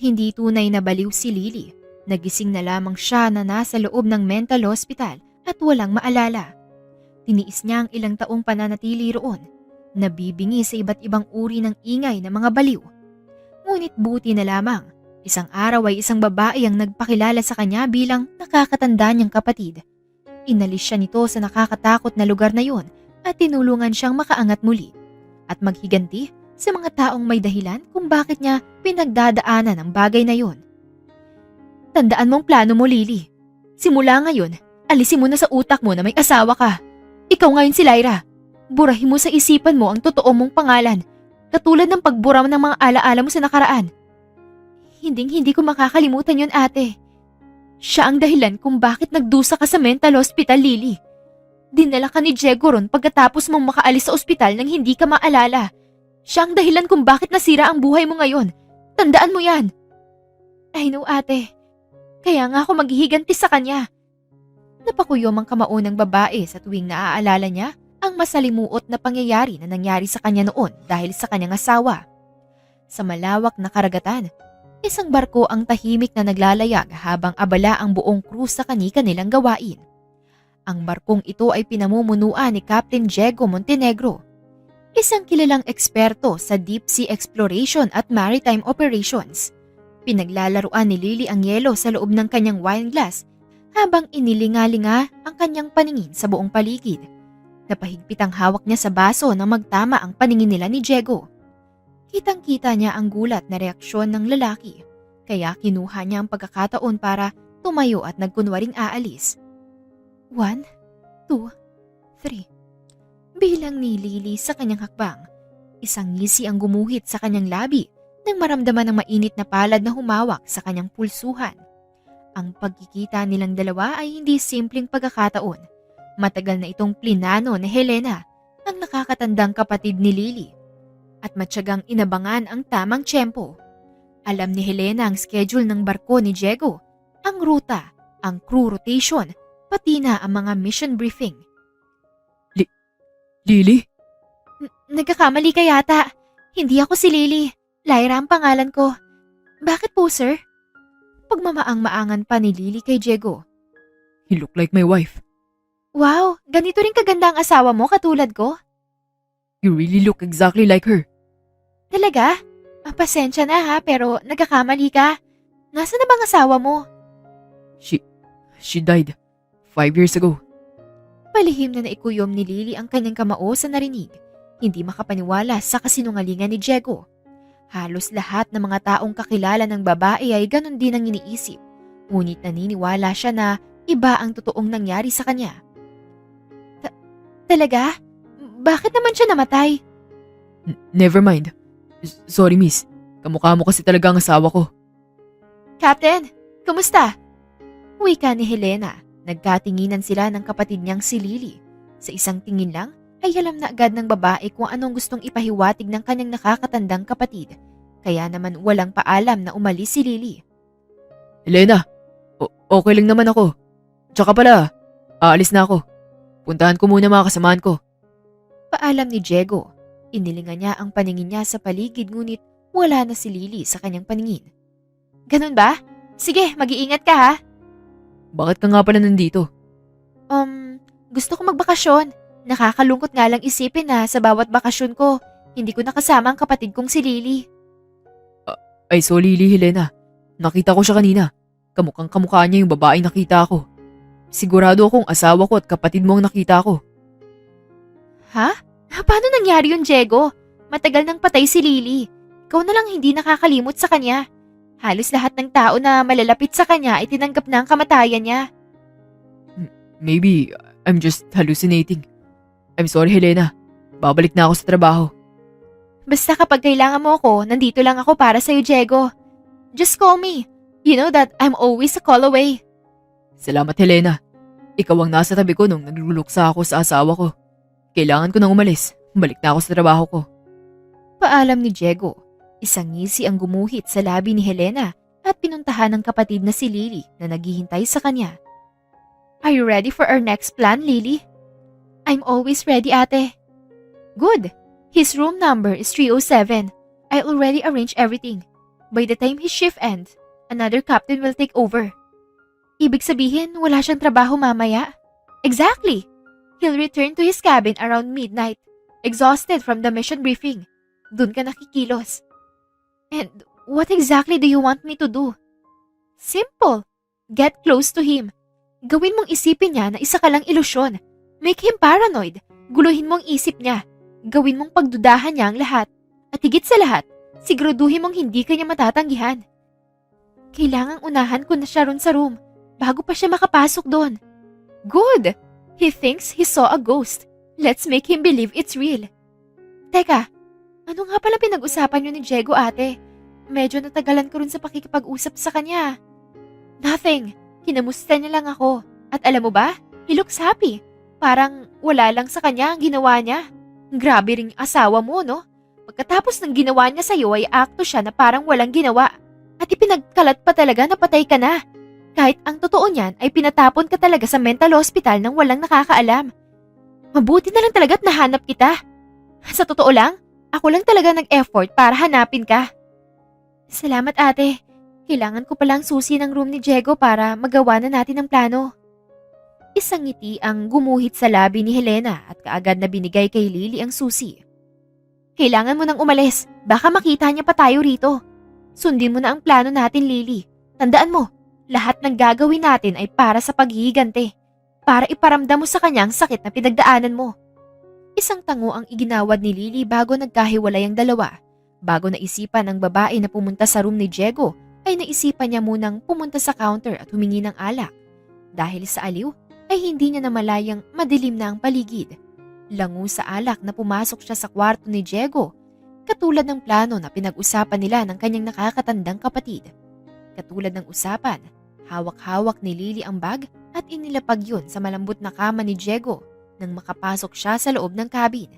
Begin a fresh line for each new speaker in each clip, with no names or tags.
hindi tunay na baliw si Lily, nagising na lamang siya na nasa loob ng mental hospital at walang maalala. Tiniis niya ang ilang taong pananatili roon, nabibingi sa iba't ibang uri ng ingay ng mga baliw. Ngunit buti na lamang, isang araw ay isang babae ang nagpakilala sa kanya bilang nakakatanda niyang kapatid. Inalis siya nito sa nakakatakot na lugar na yun at tinulungan siyang makaangat muli at maghiganti sa mga taong may dahilan kung bakit niya pinagdadaanan ang bagay na yun. Tandaan mong plano mo, Lily. Simula ngayon, alisin mo na sa utak mo na may asawa ka. Ikaw ngayon si Lyra. Burahin mo sa isipan mo ang totoo mong pangalan, katulad ng pagbura ng mga alaala mo sa nakaraan. Hindi ko makakalimutan yun, ate. Siya ang dahilan kung bakit nagdusa ka sa mental hospital, Lily. Dinala ka ni Diego ron pagkatapos mong makaalis sa ospital nang hindi ka maalala. Siya ang dahilan kung bakit nasira ang buhay mo ngayon. Tandaan mo yan. I know, ate. Kaya nga ako maghihiganti sa kanya. Napakuyom ang kamao ng babae sa tuwing naaalala niya ang masalimuot na pangyayari na nangyari sa kanya noon dahil sa kanyang asawa. Sa malawak na karagatan, isang barko ang tahimik na naglalayag habang abala ang buong crew sa kani-kanilang gawain. Ang barkong ito ay pinamumunuan ni Captain Diego Montenegro, isang kilalang eksperto sa deep sea exploration at maritime operations. Pinaglalaruan ni Lily ang yelo sa loob ng kanyang wine glass habang inilingalinga ang kanyang paningin sa buong paligid. Napahigpit ang hawak niya sa baso na magtama ang paningin nila ni Diego. Kitang-kita niya ang gulat na reaksyon ng lalaki, kaya kinuha niya ang pagkakataon para tumayo at nagkunwaring aalis. 1, 2, 3. Bilang ni Lily sa kanyang hakbang, isang ngisi ang gumuhit sa kanyang labi nang maramdaman ng mainit na palad na humawak sa kanyang pulsuhan. Ang pagkikita nilang dalawa ay hindi simpleng pagkakataon. Matagal na itong plinano ni Helena, ang nakakatandang kapatid ni Lily, at matyagang inabangan ang tamang tiyempo. Alam ni Helena ang schedule ng barko ni Diego, ang ruta, ang crew rotation, pati na ang mga mission briefing.
Lily?
Nagkakamali ka yata. Hindi ako si Lily. Lyra ang pangalan ko. Bakit po, sir? Pagmamaang-maangan pa ni Lily kay Diego.
You look like my wife.
Wow, ganito rin kaganda ang asawa mo katulad ko?
You really look exactly like her.
Talaga? Pasensya na ha, pero nagkakamali ka. Nasaan na bang asawa mo?
She died 5 years ago.
Palihim na naikuyom ni Lily ang kanyang kamao sa narinig. Hindi makapaniwala sa kasinungalingan ni Diego. Halos lahat ng mga taong kakilala ng babae ay ganun din ang iniisip. Ngunit naniniwala siya na iba ang totoong nangyari sa kanya. Talaga? Bakit naman siya namatay?
Never mind. Sorry, miss. Kamukha mo kasi talaga ang asawa ko.
Captain, kumusta? Wika ni Helena. Nagkatinginan sila ng kapatid niyang si Lily. Sa isang tingin lang, ay alam na agad ng babae kung anong gustong ipahiwatig ng kanyang nakakatandang kapatid. Kaya naman walang paalam na umalis si Lily.
Helena, okay lang naman ako. Tsaka pala, aalis na ako. Puntahan ko muna mga kasamahan ko.
Paalam ni Diego. Inilingan niya ang paningin niya sa paligid ngunit wala na si Lily sa kanyang paningin. Ganun ba? Sige, mag-iingat ka ha.
Bakit ka nga pala nandito?
Gusto ko magbakasyon. Nakakalungkot nga lang isipin na sa bawat bakasyon ko, hindi ko nakasama ang kapatid kong si Lily.
Ay so Lily, Helena. Nakita ko siya kanina. Kamukhang kamukha niya yung babaeng nakita ko. Sigurado akong asawa ko at kapatid mo ang nakita ko.
Ha? Paano nangyari yun, Diego? Matagal nang patay si Lily. Ikaw na lang hindi nakakalimot sa kanya. Halos lahat ng tao na malalapit sa kanya ay tinanggap na ang kamatayan niya.
Maybe I'm just hallucinating. I'm sorry, Helena. Babalik na ako sa trabaho.
Basta kapag kailangan mo ako, nandito lang ako para sa'yo, Diego. Just call me. You know that I'm always a call away.
Salamat, Helena. Ikaw ang nasa tabi ko nung nagluluksa ako sa asawa ko. Kailangan ko nang umalis. Balik na ako sa trabaho ko.
Paalam ni Diego. Isang ngisi ang gumuhit sa labi ni Helena at pinuntahan ng kapatid na si Lily na naghihintay sa kanya. Are you ready for our next plan, Lily? I'm always ready, ate. Good. His room number is 307. I already arranged everything. By the time his shift ends, another captain will take over. Ibig sabihin, wala siyang trabaho mamaya? Exactly! He'll return to his cabin around midnight, exhausted from the mission briefing. Dun ka nakikilos. And what exactly do you want me to do? Simple. Get close to him. Gawin mong isipin niya na isa ka lang ilusyon. Make him paranoid. Guluhin mong isip niya. Gawin mong pagdudahan niya ang lahat. At higit sa lahat, siguraduhin mong hindi ka niya matatanggihan. Kailangang unahan ko na siya ron sa room bago pa siya makapasok doon. Good! He thinks he saw a ghost. Let's make him believe it's real. Teka, ano nga pala pinag-usapan niyo ni Diego, ate? Medyo natagalan ko rin sa pakikipag-usap sa kanya. Nothing. Kinamusta niya lang ako. At alam mo ba, he looks happy. Parang wala lang sa kanya ang ginawa niya. Grabe ring asawa mo, no? Pagkatapos ng ginawa niya sa'yo ay akto siya na parang walang ginawa. At ipinagkalat pa talaga na patay ka na. Kahit ang totoo niyan ay pinatapon ka talaga sa mental hospital nang walang nakakaalam. Mabuti na lang talaga't nahanap kita. Sa totoo lang, ako lang talaga nag-effort para hanapin ka. Salamat, ate. Kailangan ko palang susi ng room ni Diego para magawa na natin ang plano. Isang ngiti ang gumuhit sa labi ni Helena at kaagad na binigay kay Lily ang susi. Kailangan mo nang umalis. Baka makita niya pa tayo rito. Sundin mo na ang plano natin, Lily. Tandaan mo, lahat ng gagawin natin ay para sa paghihigante. Para iparamdam mo sa kanya ang sakit na pinagdaanan mo. Isang tango ang iginawad ni Lily bago nagkahiwalay ang dalawa. Bago naisipan ng babae na pumunta sa room ni Diego, ay naisipan niya munang pumunta sa counter at humingi ng alak. Dahil sa aliw, ay hindi niya namalayang madilim na ang paligid. Lango sa alak na pumasok siya sa kwarto ni Diego, katulad ng plano na pinag-usapan nila ng kanyang nakakatandang kapatid. Katulad ng usapan, hawak-hawak ni Lily ang bag at inilapag yun sa malambot na kama ni Diego nang makapasok siya sa loob ng cabin.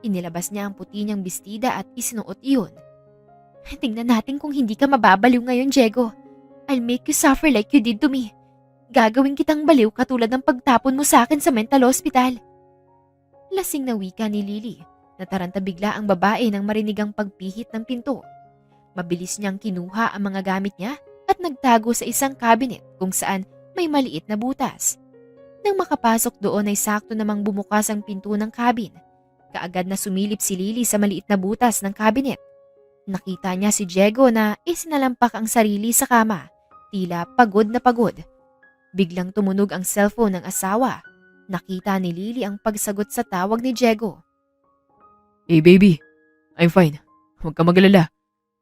Inilabas niya ang puti niyang bestida at isinuot iyon. Tingnan natin kung hindi ka mababaliw ngayon, Diego. I'll make you suffer like you did to me. Gagawin kitang baliw katulad ng pagtapon mo sa akin sa mental hospital. Lasing na wika ni Lily. Nataranta bigla ang babae nang marinig ang pagpihit ng pinto. Mabilis niyang kinuha ang mga gamit niya at nagtago sa isang cabinet kung saan may maliit na butas. Nang makapasok doon ay sakto namang bumukas ang pinto ng cabin. Kaagad na sumilip si Lily sa maliit na butas ng cabinet. Nakita niya si Diego na isinalampak ang sarili sa kama, tila pagod na pagod. Biglang tumunog ang cellphone ng asawa. Nakita ni Lily ang pagsagot sa tawag ni Diego.
Hey baby, I'm fine. Huwag ka magalala.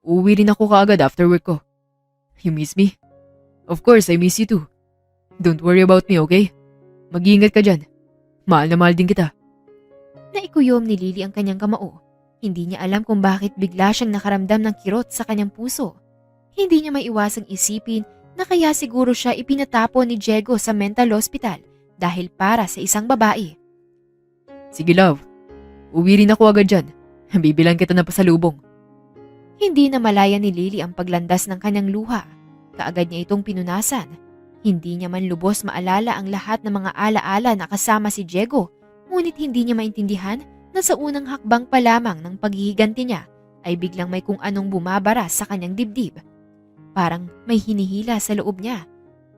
Uuwi rin ako kaagad after work ko. You miss me? Of course, I miss you too. Don't worry about me, okay? Mag-iingat ka dyan. Mahal na mahal din kita.
Naikuyom ni Lily ang kanyang kamao. Hindi niya alam kung bakit bigla siyang nakaramdam ng kirot sa kanyang puso. Hindi niya maiwasang isipin na kaya siguro siya ipinatapon ni Diego sa mental hospital dahil para sa isang babae.
Sige love, uwi rin ako agad dyan. Bibilang kita na pasalubong.
Hindi na malaya ni Lily ang paglandas ng kanyang luha. Kaagad niya itong pinunasan. Hindi niya man lubos maalala ang lahat ng mga alaala na kasama si Diego, ngunit hindi niya maintindihan na sa unang hakbang pa lamang ng paghihiganti niya ay biglang may kung anong bumabara sa kanyang dibdib. Parang may hinihila sa loob niya.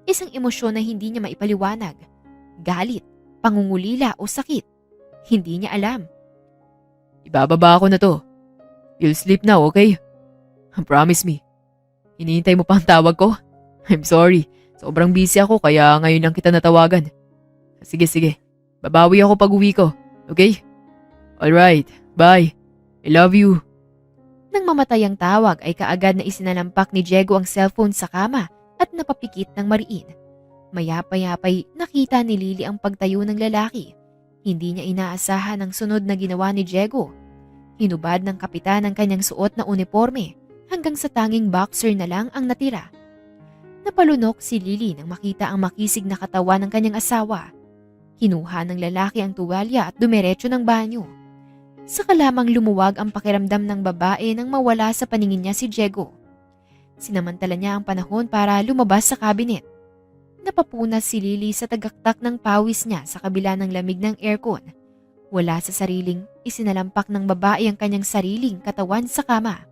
Isang emosyon na hindi niya maipaliwanag. Galit, pangungulila o sakit. Hindi niya alam.
Ibababa ako na to. You'll sleep now, okay? Promise me. Hinihintay mo pa ang tawag ko? I'm sorry. Sobrang busy ako kaya ngayon lang kita natawagan. Sige. Babawi ako pag uwi ko. Okay? Alright. Bye. I love you.
Nang mamatay ang tawag ay kaagad na isinalampak ni Diego ang cellphone sa kama at napapikit ng mariin. Maya-payapay nakita ni Lily ang pagtayo ng lalaki. Hindi niya inaasahan ang sunod na ginawa ni Diego. Hinubad ng kapitan ang kanyang suot na uniforme hanggang sa tanging boxer na lang ang natira. Napalunok si Lily nang makita ang makisig na katawan ng kanyang asawa. Kinuha ng lalaki ang tuwalya at dumiretso ng banyo. Saka lamang lumuwag ang pakiramdam ng babae nang mawala sa paningin niya si Diego. Sinamantala niya ang panahon para lumabas sa cabinet. Napapunas si Lily sa tagaktak ng pawis niya sa kabila ng lamig ng aircon. Wala sa sariling isinalampak ng babae ang kanyang sariling katawan sa kama.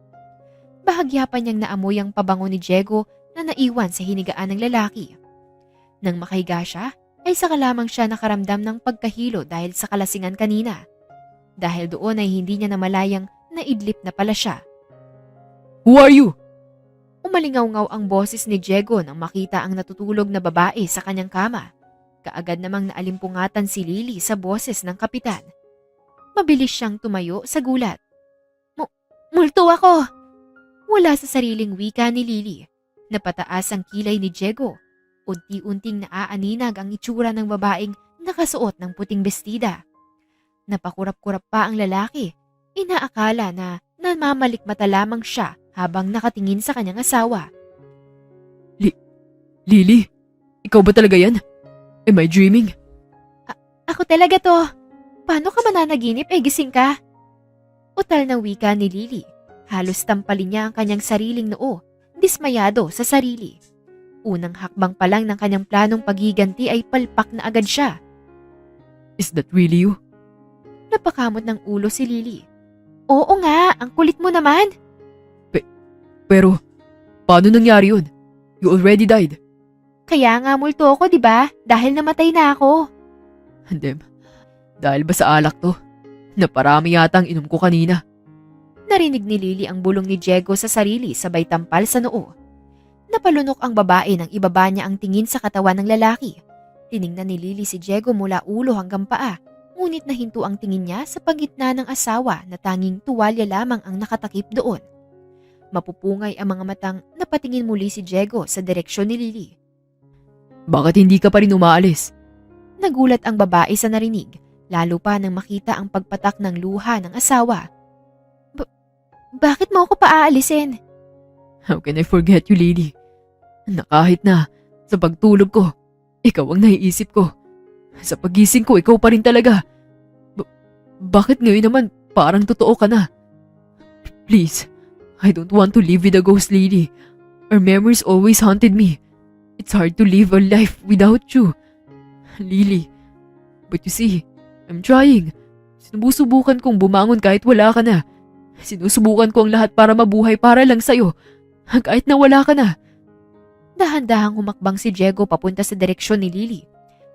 bahagya pa niyang naamoy ang pabango ni Diego na naiwan sa hinigaan ng lalaki. Nang makahiga siya, ay saka lamang siya nakaramdam ng pagkahilo dahil sa kalasingan kanina. Dahil doon ay hindi niya namalayang naidlip na pala siya.
Who are you?
Umalingaw-ngaw ang boses ni Diego nang makita ang natutulog na babae sa kanyang kama. Kaagad namang naalimpungatan si Lily sa boses ng kapitan. Mabilis siyang tumayo sa gulat. Multo ako! Wala sa sariling wika ni Lily. Napataas ang kilay ni Diego. Unti-unting naaaninag ang itsura ng babaeng nakasuot ng puting bestida. Napakurap-kurap pa ang lalaki. Inaakala na namamalikmata lamang siya habang nakatingin sa kanyang asawa.
Lily? Ikaw ba talaga yan? Am I dreaming?
Ako talaga to. Paano ka mananaginip gising ka? Utal ng wika ni Lily. Halos tampalin niya ang kanyang sariling noo, dismayado sa sarili. Unang hakbang pa lang ng kanyang planong paghiganti ay palpak na agad siya.
Is that really you?
Napakamot ng ulo si Lily. Oo nga, ang kulit mo naman.
Pero, paano nangyari yun? You already died.
Kaya nga multo ako, di ba? Dahil namatay na ako.
Handem, dahil ba sa alak to? Naparami yata ang inom ko kanina.
Narinig ni Lily ang bulong ni Diego sa sarili sabay tampal sa noo. Napalunok ang babae nang ibaba niya ang tingin sa katawan ng lalaki. Tiningnan ni Lily si Diego mula ulo hanggang paa, ngunit nahinto ang tingin niya sa paggitna ng asawa na tanging tuwalya lamang ang nakatakip doon. Mapupungay ang mga matang napatingin muli si Diego sa direksyon ni Lily.
Bakit hindi ka pa rin umaalis?
Nagulat ang babae sa narinig, lalo pa nang makita ang pagpatak ng luha ng asawa. Bakit mo ako paaalisin?
How can I forget you, Lily? Na kahit na, sa pagtulog ko, ikaw ang naiisip ko. Sa pagising ko, ikaw pa rin talaga. Bakit ngayon naman parang totoo ka na? Please, I don't want to live with a ghost, Lily. Our memories always haunted me. It's hard to live a life without you. Lily, but you see, I'm trying. Sinusubukan kong bumangon kahit wala ka na. Sinusubukan ko ang lahat para mabuhay para lang sa'yo. Kahit na wala ka na.
Dahan-dahang humakbang si Diego papunta sa direksyon ni Lily.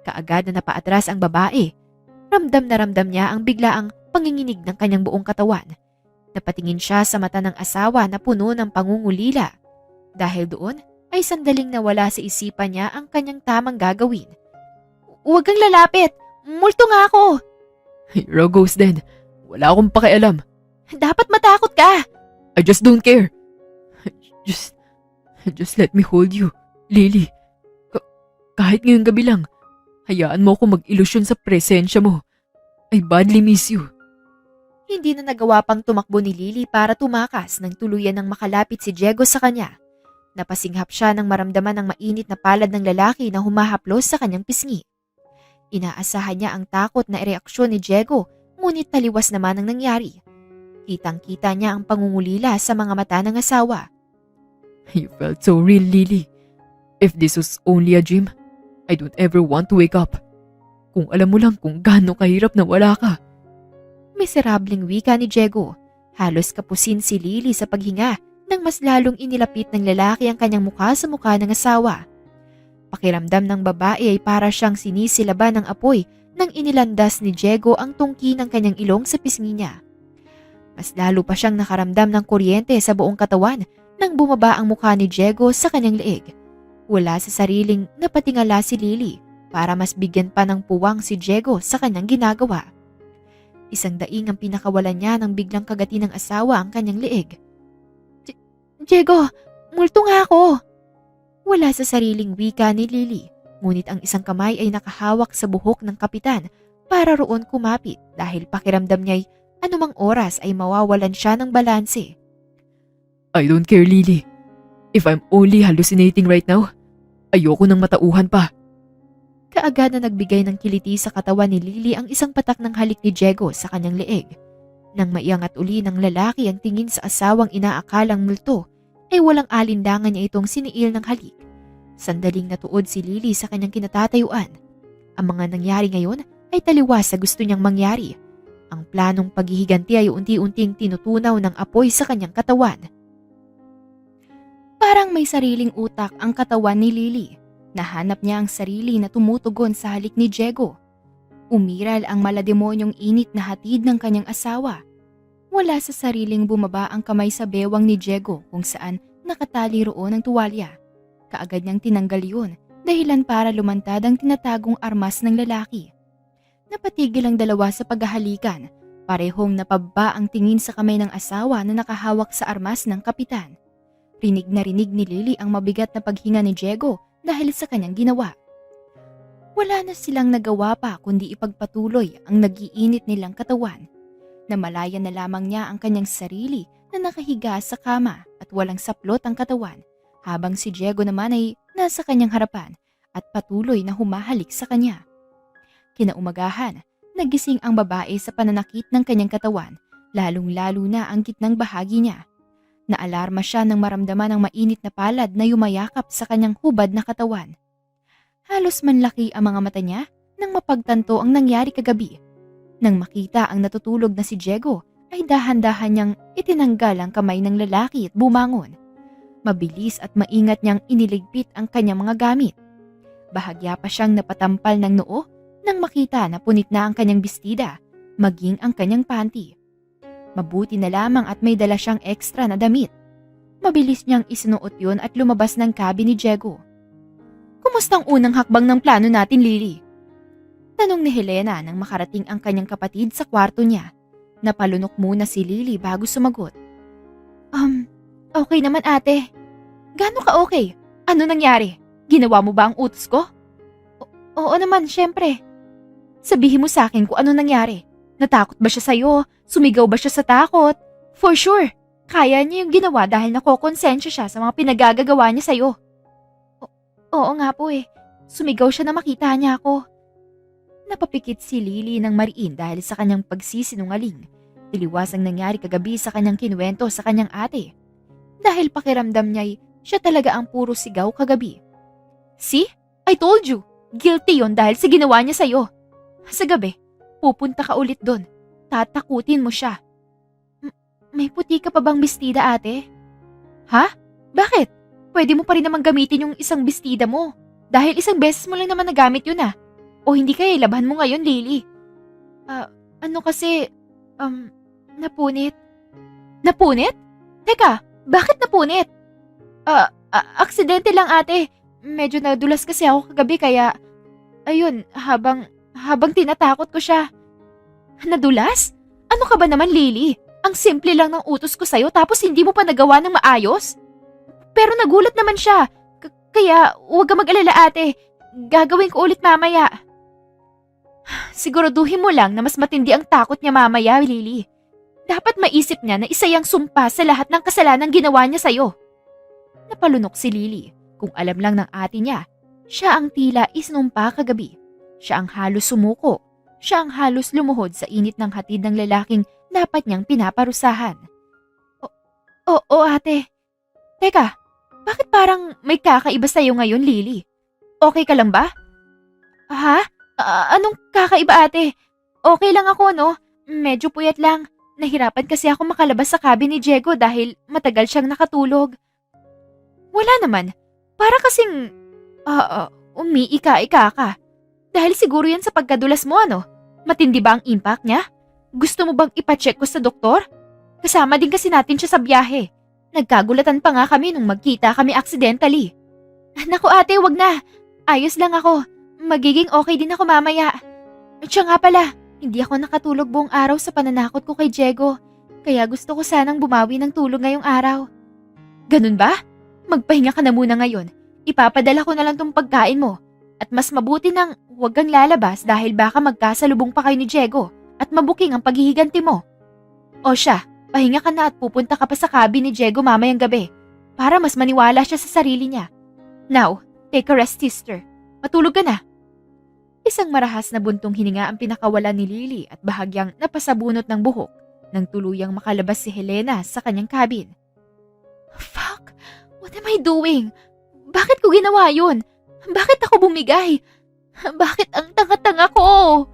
Kaagad na napaatras ang babae. Ramdam na ramdam niya ang biglaang panginginig ng kanyang buong katawan. Napatingin siya sa mata ng asawa na puno ng pangungulila. Dahil doon ay sandaling nawala sa isipan niya ang kanyang tamang gagawin. Huwag kang lalapit! Multo nga ako!
You're a ghost then. Wala akong pakialam.
Dapat matakot ka!
I just don't care. Just let me hold you, Lily. Kahit ngayong gabi lang, hayaan mo ako mag-ilusyon sa presensya mo. I badly miss you.
Hindi na nagawa pang tumakbo ni Lily para tumakas nang tuluyan ng makalapit si Diego sa kanya. Napasinghap siya nang maramdaman ng mainit na palad ng lalaki na humahaplos sa kanyang pisngi. Inaasahan niya ang takot na reaksyon ni Diego, ngunit taliwas naman ang nangyari. Kitang-kita niya ang pangungulila sa mga mata ng asawa.
You felt so real, Lily. If this was only a dream, I don't ever want to wake up. Kung alam mo lang kung gaano kahirap na wala ka.
Miserableng wika ni Diego. Halos kapusin si Lily sa paghinga nang mas lalong inilapit ng lalaki ang kanyang mukha sa mukha ng asawa. Pakiramdam ng babae ay para siyang sinisilaban ng apoy nang inilandas ni Diego ang tungki ng kanyang ilong sa pisngi niya. Mas lalo pa siyang nakaramdam ng kuryente sa buong katawan nang bumaba ang mukha ni Diego sa kanyang leeg. Wala sa sariling napatingala si Lily para mas bigyan pa ng puwang si Diego sa kanyang ginagawa. Isang daing ang pinakawalan niya nang biglang kagati ng asawa ang kanyang leeg. Diego, multo nga ako! Wala sa sariling wika ni Lily, ngunit ang isang kamay ay nakahawak sa buhok ng kapitan para roon kumapit dahil pakiramdam niya'y anumang oras ay mawawalan siya ng balanse.
I don't care, Lily. If I'm only hallucinating right now, ayoko nang matauhan pa.
Kaagad na nagbigay ng kiliti sa katawan ni Lily ang isang patak ng halik ni Diego sa kanyang leeg. Nang maiangat uli ng lalaki ang tingin sa asawang inaakalang multo, ay walang alindangan niya itong siniil ng halik. Sandaling natuod si Lily sa kanyang kinatatayuan. Ang mga nangyari ngayon ay taliwas sa gusto niyang mangyari. Ang planong paghihiganti ay unti-unting tinutunaw ng apoy sa kanyang katawan. Parang may sariling utak ang katawan ni Lily. Nahanap niya ang sarili na tumutugon sa halik ni Diego. Umiral ang malademonyong init na hatid ng kanyang asawa. Wala sa sariling bumaba ang kamay sa bewang ni Diego kung saan nakatali roon ang tuwalya. Kaagad niyang tinanggal yun, dahilan para lumantad ang tinatagong armas ng lalaki. Napatigil ang dalawa sa paghahalikan, parehong napababa ang tingin sa kamay ng asawa na nakahawak sa armas ng kapitan. Rinig na rinig ni Lily ang mabigat na paghinga ni Diego dahil sa kanyang ginawa. Wala na silang nagawa pa kundi ipagpatuloy ang nagiinit nilang katawan. Namalayan na lamang niya ang kanyang sarili na nakahiga sa kama at walang saplot ang katawan, habang si Diego naman ay nasa kanyang harapan at patuloy na humahalik sa kanya. Kinaumagahan, nagising ang babae sa pananakit ng kanyang katawan, lalong-lalo na ang gitnang bahagi niya. Naalarma siya nang maramdaman ang mainit na palad na yumayakap sa kanyang hubad na katawan. Halos manlaki ang mga mata niya nang mapagtanto ang nangyari kagabi. Nang makita ang natutulog na si Diego, ay dahan-dahan niyang itinanggal ang kamay ng lalaki at bumangon. Mabilis at maingat niyang iniligpit ang kanyang mga gamit. Bahagya pa siyang napatampal ng noo nang makita na punit na ang kanyang bestida, maging ang kanyang panty. Mabuti na lamang at may dala siyang ekstra na damit. Mabilis niyang isinuot yun at lumabas ng cabin ni Diego. "Kumusta ang unang hakbang ng plano natin, Lily?" Tanong ni Helena nang makarating ang kanyang kapatid sa kwarto niya. Napalunok muna si Lily bago sumagot. Okay naman ate. Gaano ka okay? Ano nangyari? Ginawa mo ba ang utos ko? Oo naman, syempre. Sabihin mo sa akin kung ano nangyari. Natakot ba siya sa'yo? Sumigaw ba siya sa takot? For sure, kaya niya yung ginawa dahil nakokonsensya siya sa mga pinagagagawa niya sa'yo. Oo nga po eh. Sumigaw siya na makita niya ako. Napapikit si Lily ng mariin dahil sa kanyang pagsisinungaling. Tiliwas ang nangyari kagabi sa kanyang kinuwento sa kanyang ate. Dahil pakiramdam niya'y siya talaga ang puro sigaw kagabi. See? I told you. Guilty yon dahil sa ginawa niya sa'yo. Sa gabi, pupunta ka ulit doon. Tatakutin mo siya. May puti ka pa bang bestida, ate? Ha? Bakit? Pwede mo pa rin naman gamitin yung isang bestida mo. Dahil isang beses mo lang naman nagamit yun ah. O hindi kaya ilabhan mo ngayon, Lily? Napunit. Napunit? Teka, bakit napunit? Aksidente lang ate. Medyo nadulas kasi ako kagabi kaya, ayun, habang tinatakot ko siya. Nadulas? Ano ka ba naman, Lily? Ang simple lang ng utos ko sa'yo tapos hindi mo pa nagawa ng maayos? Pero nagulat naman siya. Kaya huwag ka mag-alala ate. Gagawin ko ulit mamaya. Siguraduhin mo lang na mas matindi ang takot niya mamaya, Lily. Dapat maisip niya na isa yang sumpa sa lahat ng kasalanan ginawa niya sa'yo. Napalunok si Lily. Kung alam lang ng ate niya, siya ang tila isinumpa kagabi. Siya ang halos sumuko. Siya ang halos lumuhod sa init ng hatid ng lalaking dapat niyang pinaparusahan. Oo ate. Teka, bakit parang may kakaiba sa'yo ngayon, Lily? Okay ka lang ba? Ha? Anong kakaiba ate? Okay lang ako, no? Medyo puyat lang. Nahirapan kasi ako makalabas sa cabin ni Diego dahil matagal siyang nakatulog. Wala naman. Para kasing, umiika-ika ka. Dahil siguro yan sa pagkadulas mo, ano? Matindi ba ang impact niya? Gusto mo bang ipacheck ko sa doktor? Kasama din kasi natin siya sa biyahe. Nagkagulatan pa nga kami nung magkita kami accidentally. Naku ate, wag na. Ayos lang ako. Magiging okay din ako mamaya. At siya nga pala, hindi ako nakatulog buong araw sa pananakot ko kay Diego. Kaya gusto ko sanang bumawi ng tulog ngayong araw. Ganun ba? Magpahinga ka na muna ngayon. Ipapadala ko na lang tong pagkain mo. At mas mabuti nang huwag kang lalabas dahil baka magkasalubong pa kayo ni Diego at mabuking ang paghihiganti mo. O siya, pahinga ka na at pupunta ka pa sa cabin ni Diego mamayang gabi para mas maniwala siya sa sarili niya. Now, take a rest, sister. Matulog ka na. Isang marahas na buntong hininga ang pinakawalan ni Lily at bahagyang napasabunot ng buhok nang tuluyang makalabas si Helena sa kanyang cabin. Fuck! What am I doing? Bakit ko ginawa yun? Bakit ako bumigay? Bakit ang tanga-tanga ko?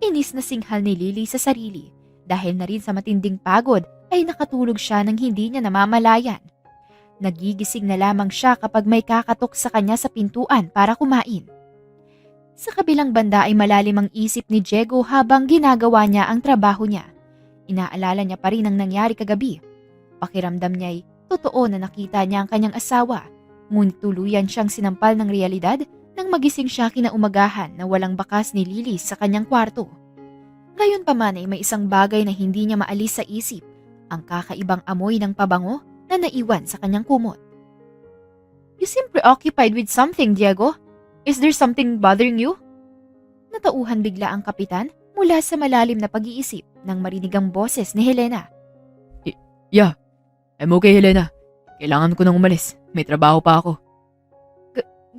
Inis na singhal ni Lily sa sarili dahil na rin sa matinding pagod ay nakatulog siya nang hindi niya namamalayan. Nagigising na lamang siya kapag may kakatok sa kanya sa pintuan para kumain. Sa kabilang banda ay malalim ang isip ni Diego habang ginagawa niya ang trabaho niya. Inaalala niya pa rin ang nangyari kagabi. Pakiramdam niya ay totoo na nakita niya ang kanyang asawa, ngunit tuluyan siyang sinampal ng realidad nang magising siya kinaumagahan na walang bakas ni Lily sa kanyang kwarto. Gayunpaman ay may isang bagay na hindi niya maalis sa isip, ang kakaibang amoy ng pabango na naiwan sa kanyang kumot. You seem preoccupied with something, Diego. Is there something bothering you? Natauhan bigla ang kapitan mula sa malalim na pag-iisip nang marinig ang boses ni Helena.
Yeah, I'm okay, Helena. Kailangan ko nang umalis. May trabaho pa ako.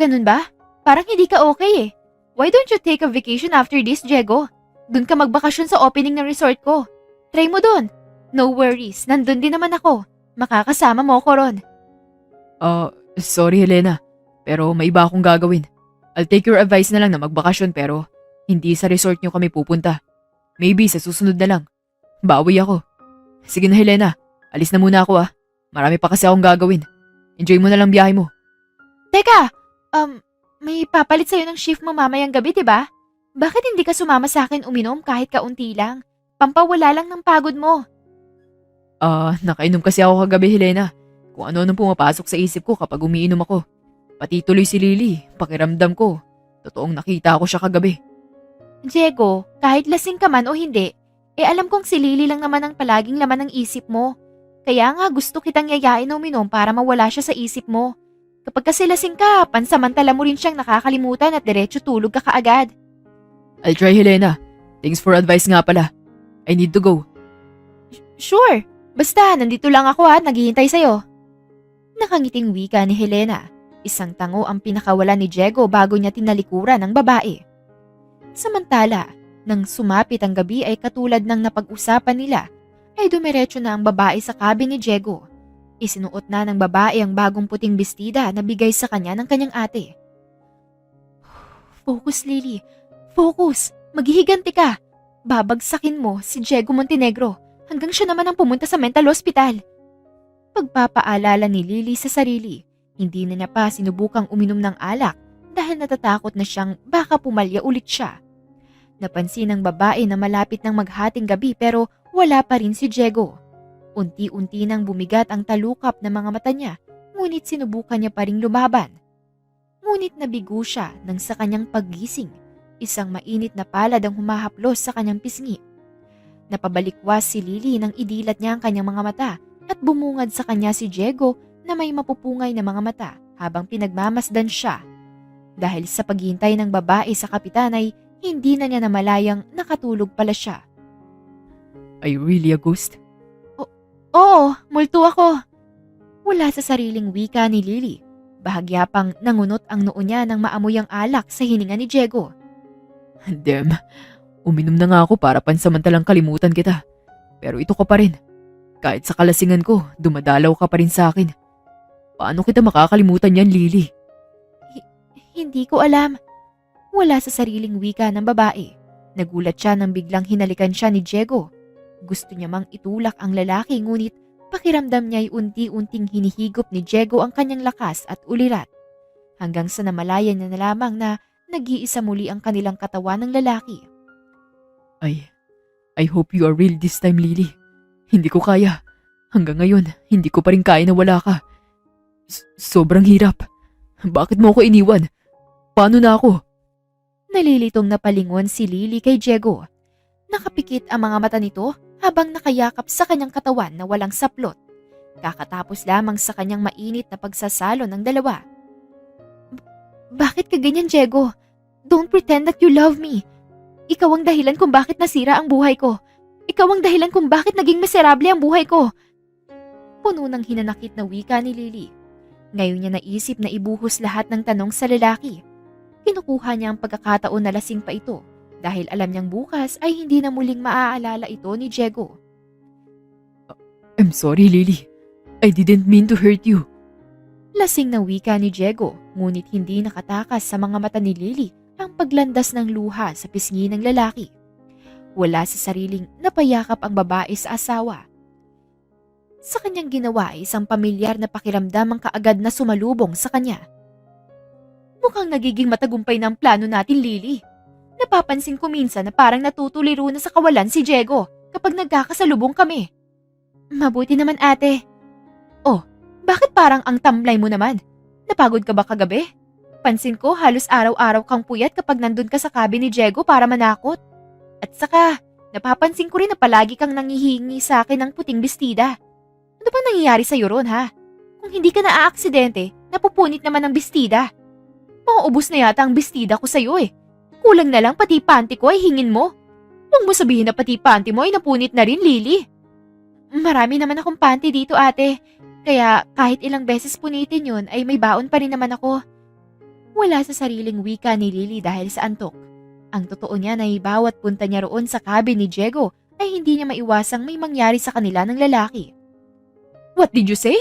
Ganun ba? Parang hindi ka okay eh. Why don't you take a vacation after this, Diego? Doon ka magbakasyon sa opening ng resort ko. Try mo doon. No worries, nandun din naman ako. Makakasama mo ko ron.
Sorry, Helena. Pero may iba akong gagawin. I'll take your advice na lang na magbakasyon pero hindi sa resort nyo kami pupunta. Maybe sa susunod na lang. Bawi ako. Sige na, Helena. Alis na muna ako ah. Marami pa kasi akong gagawin. Enjoy mo na lang biyahe mo.
Teka, may papalit sa'yo ng shift mo mamayang gabi, diba? Bakit hindi ka sumama sa akin uminom kahit kaunti lang? Pampawala lang ng pagod mo.
Nakainom kasi ako kagabi, Helena. Kung ano-anong pumapasok sa isip ko kapag umiinom ako. Pati tuloy si Lily, pakiramdam ko. Totoong nakita ko siya kagabi.
Diego, kahit lasing ka man o hindi, alam kong si Lily lang naman ang palaging laman ng isip mo. Kaya nga gusto kitang yayain na uminom para mawala siya sa isip mo. Kapag kasi lasing ka, pansamantala mo rin siyang nakakalimutan at diretso tulog ka kaagad.
I'll try, Helena. Thanks for advice nga pala. I need to go.
Sure. Basta, nandito lang ako at naghihintay sa'yo. Nakangiting wika ni Helena. Isang tango ang pinakawala ni Diego bago niya tinalikuran ng babae. Samantala, nang sumapit ang gabi ay katulad ng napag-usapan nila, ay dumiretso na ang babae sa cabin ni Diego. Isinuot na ng babae ang bagong puting bestida na bigay sa kanya ng kanyang ate. Focus, Lily. Focus. Maghihiganti ka. Babagsakin mo si Diego Montenegro hanggang siya naman ang pumunta sa mental hospital. Pagpapaalala ni Lily sa sarili, hindi na niya pa sinubukang uminom ng alak dahil natatakot na siyang baka pumalya ulit siya. Napansin ng babae na malapit ng maghating gabi pero wala pa rin si Diego. Unti-unti nang bumigat ang talukap ng mga mata niya, ngunit sinubukan niya pa ring lumaban. Ngunit nabigo siya nang sa kanyang paggising, isang mainit na palad ang humahaplos sa kanyang pisngi. Napabalikwas si Lily nang idilat niya ang kanyang mga mata at bumungad sa kanya si Diego na may mapupungay na mga mata habang pinagmamasdan siya. Dahil sa paghihintay ng babae sa kapitan ay hindi na niya namalayang nakatulog pala siya.
Are you really a ghost?
Oo, multo ako. Wala sa sariling wika ni Lily. Bahagya pang nangunot ang noo niya nang maamoy ang alak sa hininga ni Diego.
Damn, uminom na nga ako para pansamantalang kalimutan kita. Pero ito ka pa rin. Kahit sa kalasingan ko, dumadalaw ka pa rin sa akin. Paano kita makakalimutan yan, Lily?
Hindi ko alam. Wala sa sariling wika ng babae. Nagulat siya nang biglang hinalikan siya ni Diego. Gusto niya mang itulak ang lalaki ngunit pakiramdam niya ay unti-unting hinihigop ni Diego ang kanyang lakas at ulirat. Hanggang sa namalayan niya na lamang na nag-iisa muli ang kanilang katawan ng lalaki.
I hope you are real this time, Lily. Hindi ko kaya. Hanggang ngayon, hindi ko pa rin kaya na wala ka. Sobrang hirap. Bakit mo ako iniwan? Paano na ako?
Nalilitong napalingon si Lily kay Diego. Nakapikit ang mga mata nito habang nakayakap sa kanyang katawan na walang saplot. Kakatapos lamang sa kanyang mainit na pagsasalo ng dalawa. Bakit ka ganyan, Diego? Don't pretend that you love me. Ikaw ang dahilan kung bakit nasira ang buhay ko. Ikaw ang dahilan kung bakit naging miserable ang buhay ko. Puno ng hinanakit na wika ni Lily. Ngayon niya naisip na ibuhos lahat ng tanong sa lalaki. Kinukuha niya ang pagkakataon na lasing pa ito dahil alam niyang bukas ay hindi na muling maaalala ito ni Diego.
I'm sorry, Lily. I didn't mean to hurt you.
Lasing na wika ni Diego, ngunit hindi nakatakas sa mga mata ni Lily ang paglandas ng luha sa pisngi ng lalaki. Wala sa sariling napayakap ang babae sa asawa. Sa kanyang ginawa ay isang pamilyar na pakiramdam ang kaagad na sumalubong sa kanya. Mukhang nagiging matagumpay na ang plano natin, Lily. Napapansin ko minsan na parang natutuliro na sa kawalan si Diego kapag nagkakasalubong kami. Mabuti naman, ate. Oh, bakit parang ang tamlay mo naman? Napagod ka ba kagabi? Pansin ko halos araw-araw kang puyat kapag nandun ka sa cabin ni Diego para manakot. At saka, napapansin ko rin na palagi kang nangihingi sa akin ng puting bestida. Ano bang nangyayari sa'yo ron, ha? Kung hindi ka naaaksidente, napupunit naman ang bestida. Mauubos na yata ang bestida ko sa'yo eh. Kulang na lang pati panty ko ay hingin mo. Huwag mo sabihin na pati panty mo ay napunit na rin, Lily. Marami naman akong panty dito, ate. Kaya kahit ilang beses punitin yun ay may baon pa rin naman ako. Wala sa sariling wika ni Lily dahil sa antok. Ang totoo niya na bawat punta niya roon sa cabin ni Diego ay hindi niya maiwasang may mangyari sa kanila ng lalaki. What did you say?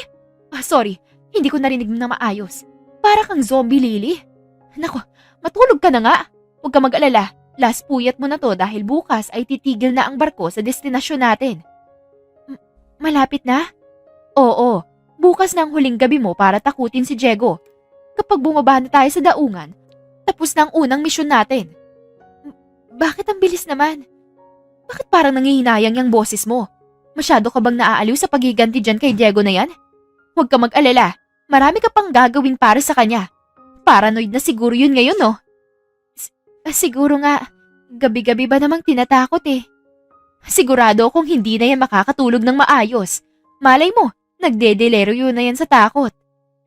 Sorry, hindi ko narinig na maayos. Para kang zombie, Lily. Nako, matulog ka na nga. Huwag ka mag-alala. Last puyat mo na to dahil bukas ay titigil na ang barko sa destinasyon natin. Malapit na? Oo, bukas na ang huling gabi mo para takutin si Diego. Kapag bumaba na tayo sa daungan, tapos na ang unang misyon natin. Bakit ang bilis naman? Bakit parang nangihinayang yung boses mo? Masyado ka bang naaaliw sa pagiganti dyan kay Diego na yan? Huwag ka mag-alala. Marami ka pang gagawin para sa kanya. Paranoid na siguro yun ngayon, no? Siguro nga, gabi-gabi ba namang tinatakot eh. Sigurado kung hindi na yan makakatulog ng maayos. Malay mo, nagdedelero yun na yan sa takot.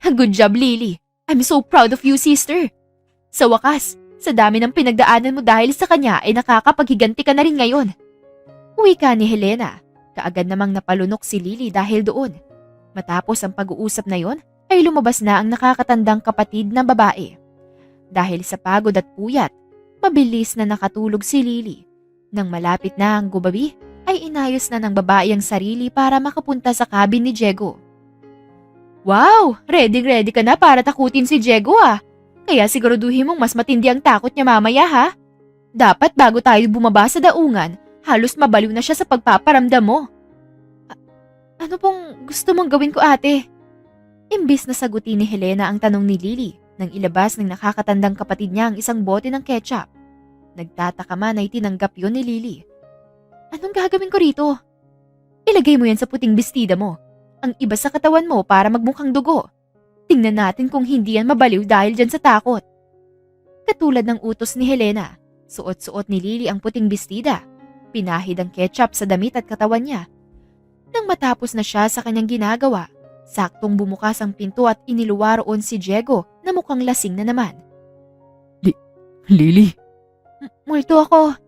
Good job, Lily. I'm so proud of you, sister. Sa wakas, sa dami ng pinagdaanan mo dahil sa kanya ay nakakapaghiganti ka na rin ngayon. Wika ni Helena. Kaagad namang napalunok si Lily dahil doon. Matapos ang pag-uusap na yon, ay lumabas na ang nakakatandang kapatid ng babae. Dahil sa pagod at puyat, mabilis na nakatulog si Lily. Nang malapit na ang gubabi, ay inayos na ng babae ang sarili para makapunta sa cabin ni Diego. Wow! Ready ka na para takutin si Diego ah! Kaya siguraduhin mong mas matindi ang takot niya mamaya ha? Dapat bago tayo bumaba sa daungan, halos mabaliw na siya sa pagpaparamdam mo. Ano pong gusto mong gawin ko, ate? Imbis na sagutin ni Helena ang tanong ni Lily nang ilabas ng nakakatandang kapatid niya ang isang bote ng ketchup. Nagtataka man ay tinanggap yun ni Lily. Anong gagawin ko rito? Ilagay mo yan sa puting bestida mo. Ang iba sa katawan mo para magmukhang dugo. Tingnan natin kung hindi yan mabaliw dahil dyan sa takot. Katulad ng utos ni Helena, suot-suot ni Lily ang puting bestida. Pinahid ang ketchup sa damit at katawan niya. Nang matapos na siya sa kanyang ginagawa, saktong bumukas ang pinto at iniluwa roon si Diego na mukhang lasing na naman.
Lily?
Multo ako.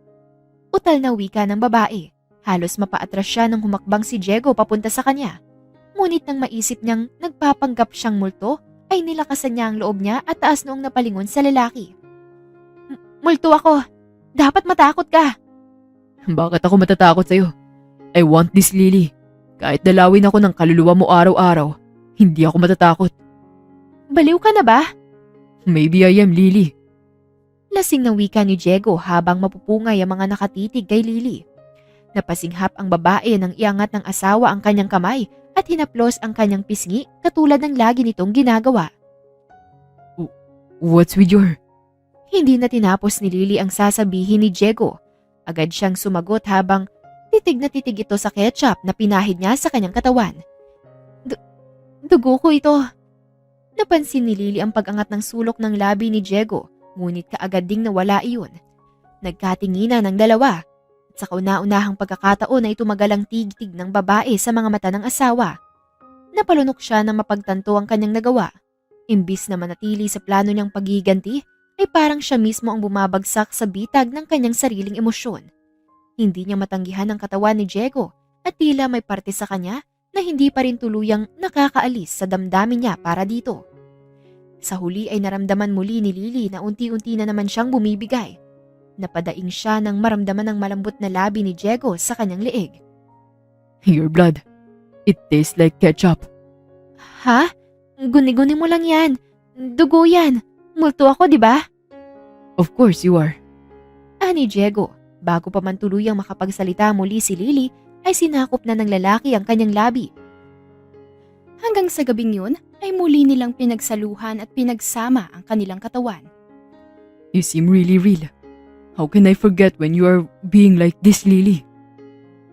Utal na wika ng babae. Halos mapaatras siya nang humakbang si Diego papunta sa kanya. Ngunit nang maisip niyang nagpapanggap siyang multo, ay nilakasan niya ang loob niya at taas noong napalingon sa lalaki. Multo ako. Dapat matakot ka.
Bakit ako matatakot sa'yo? I want this, Lily. Kahit dalawin ako ng kaluluwa mo araw-araw, hindi ako matatakot.
Baliw ka na ba?
Maybe I am, Lily.
Lasing ng wika ni Diego habang mapupungay ang mga nakatitig kay Lily. Napasinghap ang babae nang iangat ng asawa ang kanyang kamay at hinaplos ang kanyang pisngi katulad ng lagi nitong ginagawa.
What's with your...
Hindi na tinapos ni Lily ang sasabihin ni Diego. Agad siyang sumagot habang titig na titig ito sa ketchup na pinahid niya sa kanyang katawan. Dugo ko ito. Napansin ni Lily ang pag-angat ng sulok ng labi ni Diego, ngunit kaagad ding nawala iyon. Nagkatinginan ng dalawa. At sa kauna-unahang pagkakataon ay tumagal ang tig-tig ng babae sa mga mata ng asawa. Napalunok siya na mapagtanto ang kanyang nagawa. Imbis na manatili sa plano niyang paghiganti, ay parang siya mismo ang bumabagsak sa bitag ng kanyang sariling emosyon. Hindi niya matanggihan ang katawan ni Diego at tila may parte sa kanya na hindi pa rin tuluyang nakakaalis sa damdamin niya para dito. Sa huli ay naramdaman muli ni Lily na unti-unti na naman siyang bumibigay. Napadaing siya nang maramdaman ang malambot na labi ni Diego sa kanyang leeg.
Your blood. It tastes like ketchup.
Ha? Guni-guni mo lang yan. Dugo yan. Multo ako, di ba?
Of course you are.
Ani Diego, bago pa man tuluyang makapagsalita muli si Lily, ay sinakop na ng lalaki ang kanyang labi. Hanggang sa gabing yun ay muli nilang pinagsaluhan at pinagsama ang kanilang katawan.
You seem really real. How can I forget when you are being like this, Lily?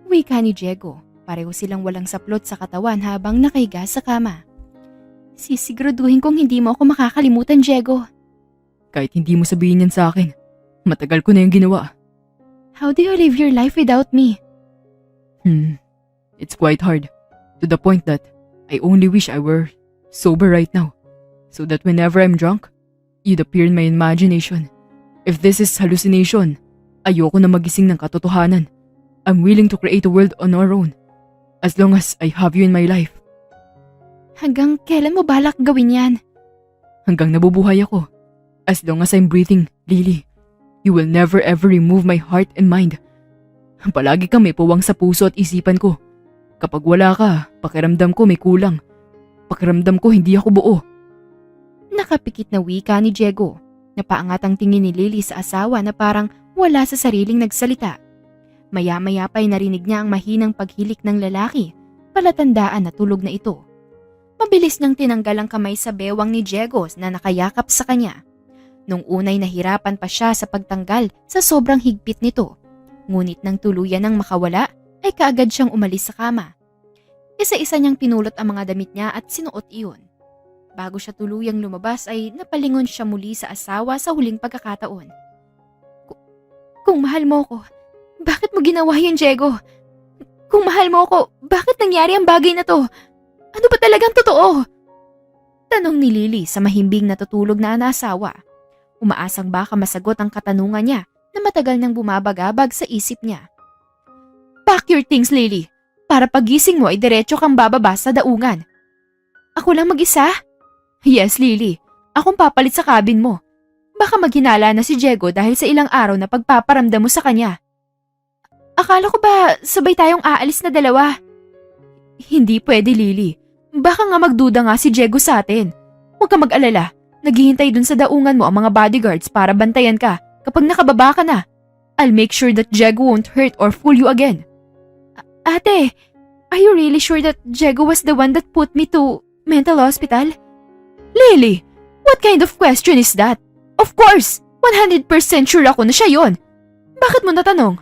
Wika ni Diego. Pareho silang walang saplot sa katawan habang nakahiga sa kama. Sisiguraduhin kong hindi mo ako makakalimutan, Diego.
Kahit hindi mo sabihin yan sa akin, matagal ko na yung ginawa.
How do you live your life without me?
It's quite hard. To the point that I only wish I were sober right now. So that whenever I'm drunk, you'd appear in my imagination. If this is hallucination, ayoko na magising ng katotohanan. I'm willing to create a world on our own. As long as I have you in my life.
Hanggang kailan mo balak gawin yan?
Hanggang nabubuhay ako. As long as I'm breathing, Lily. You will never ever remove my heart and mind. Palagi kang may puwang sa puso at isipan ko. Kapag wala ka, pakiramdam ko may kulang. Pakiramdam ko hindi ako buo.
Nakapikit na wika ni Diego. Napaangat ang tingin ni Lily sa asawa na parang wala sa sariling nagsalita. Maya-maya pa'y narinig niya ang mahinang paghilik ng lalaki, palatandaan na tulog na ito. Mabilis niyang tinanggal ang kamay sa bewang ni Diego na nakayakap sa kanya. Nung unay nahirapan pa siya sa pagtanggal sa sobrang higpit nito. Ngunit nang tuluyan ng makawala, ay kaagad siyang umalis sa kama. Isa-isa niyang pinulot ang mga damit niya at sinuot iyon. Bago siya tuluyang lumabas ay napalingon siya muli sa asawa sa huling pagkakataon. Kung mahal mo ko, bakit mo ginawa yun, Diego? Kung mahal mo ko, bakit nangyari ang bagay na to? Ano ba talagang totoo? Tanong ni Lily sa mahimbing natutulog na asawa. Umaasang baka masagot ang katanungan niya na matagal nang bumabagabag sa isip niya. Pack your things, Lily. Para pagising mo ay diretso kang bababa sa daungan. Ako lang mag-isa? Yes, Lily. Akong papalit sa cabin mo. Baka maghinala na si Diego dahil sa ilang araw na pagpaparamdam mo sa kanya. Akala ko ba sabay tayong aalis na dalawa? Hindi pwede, Lily. Baka nga magduda nga si Diego sa atin. Huwag ka mag-alala. Naghihintay dun sa daungan mo ang mga bodyguards para bantayan ka kapag nakababa ka na. I'll make sure that Diego won't hurt or fool you again. Ate, are you really sure that Diego was the one that put me to mental hospital? Lily, what kind of question is that? Of course, 100% sure ako na siya yon. Bakit mo natanong?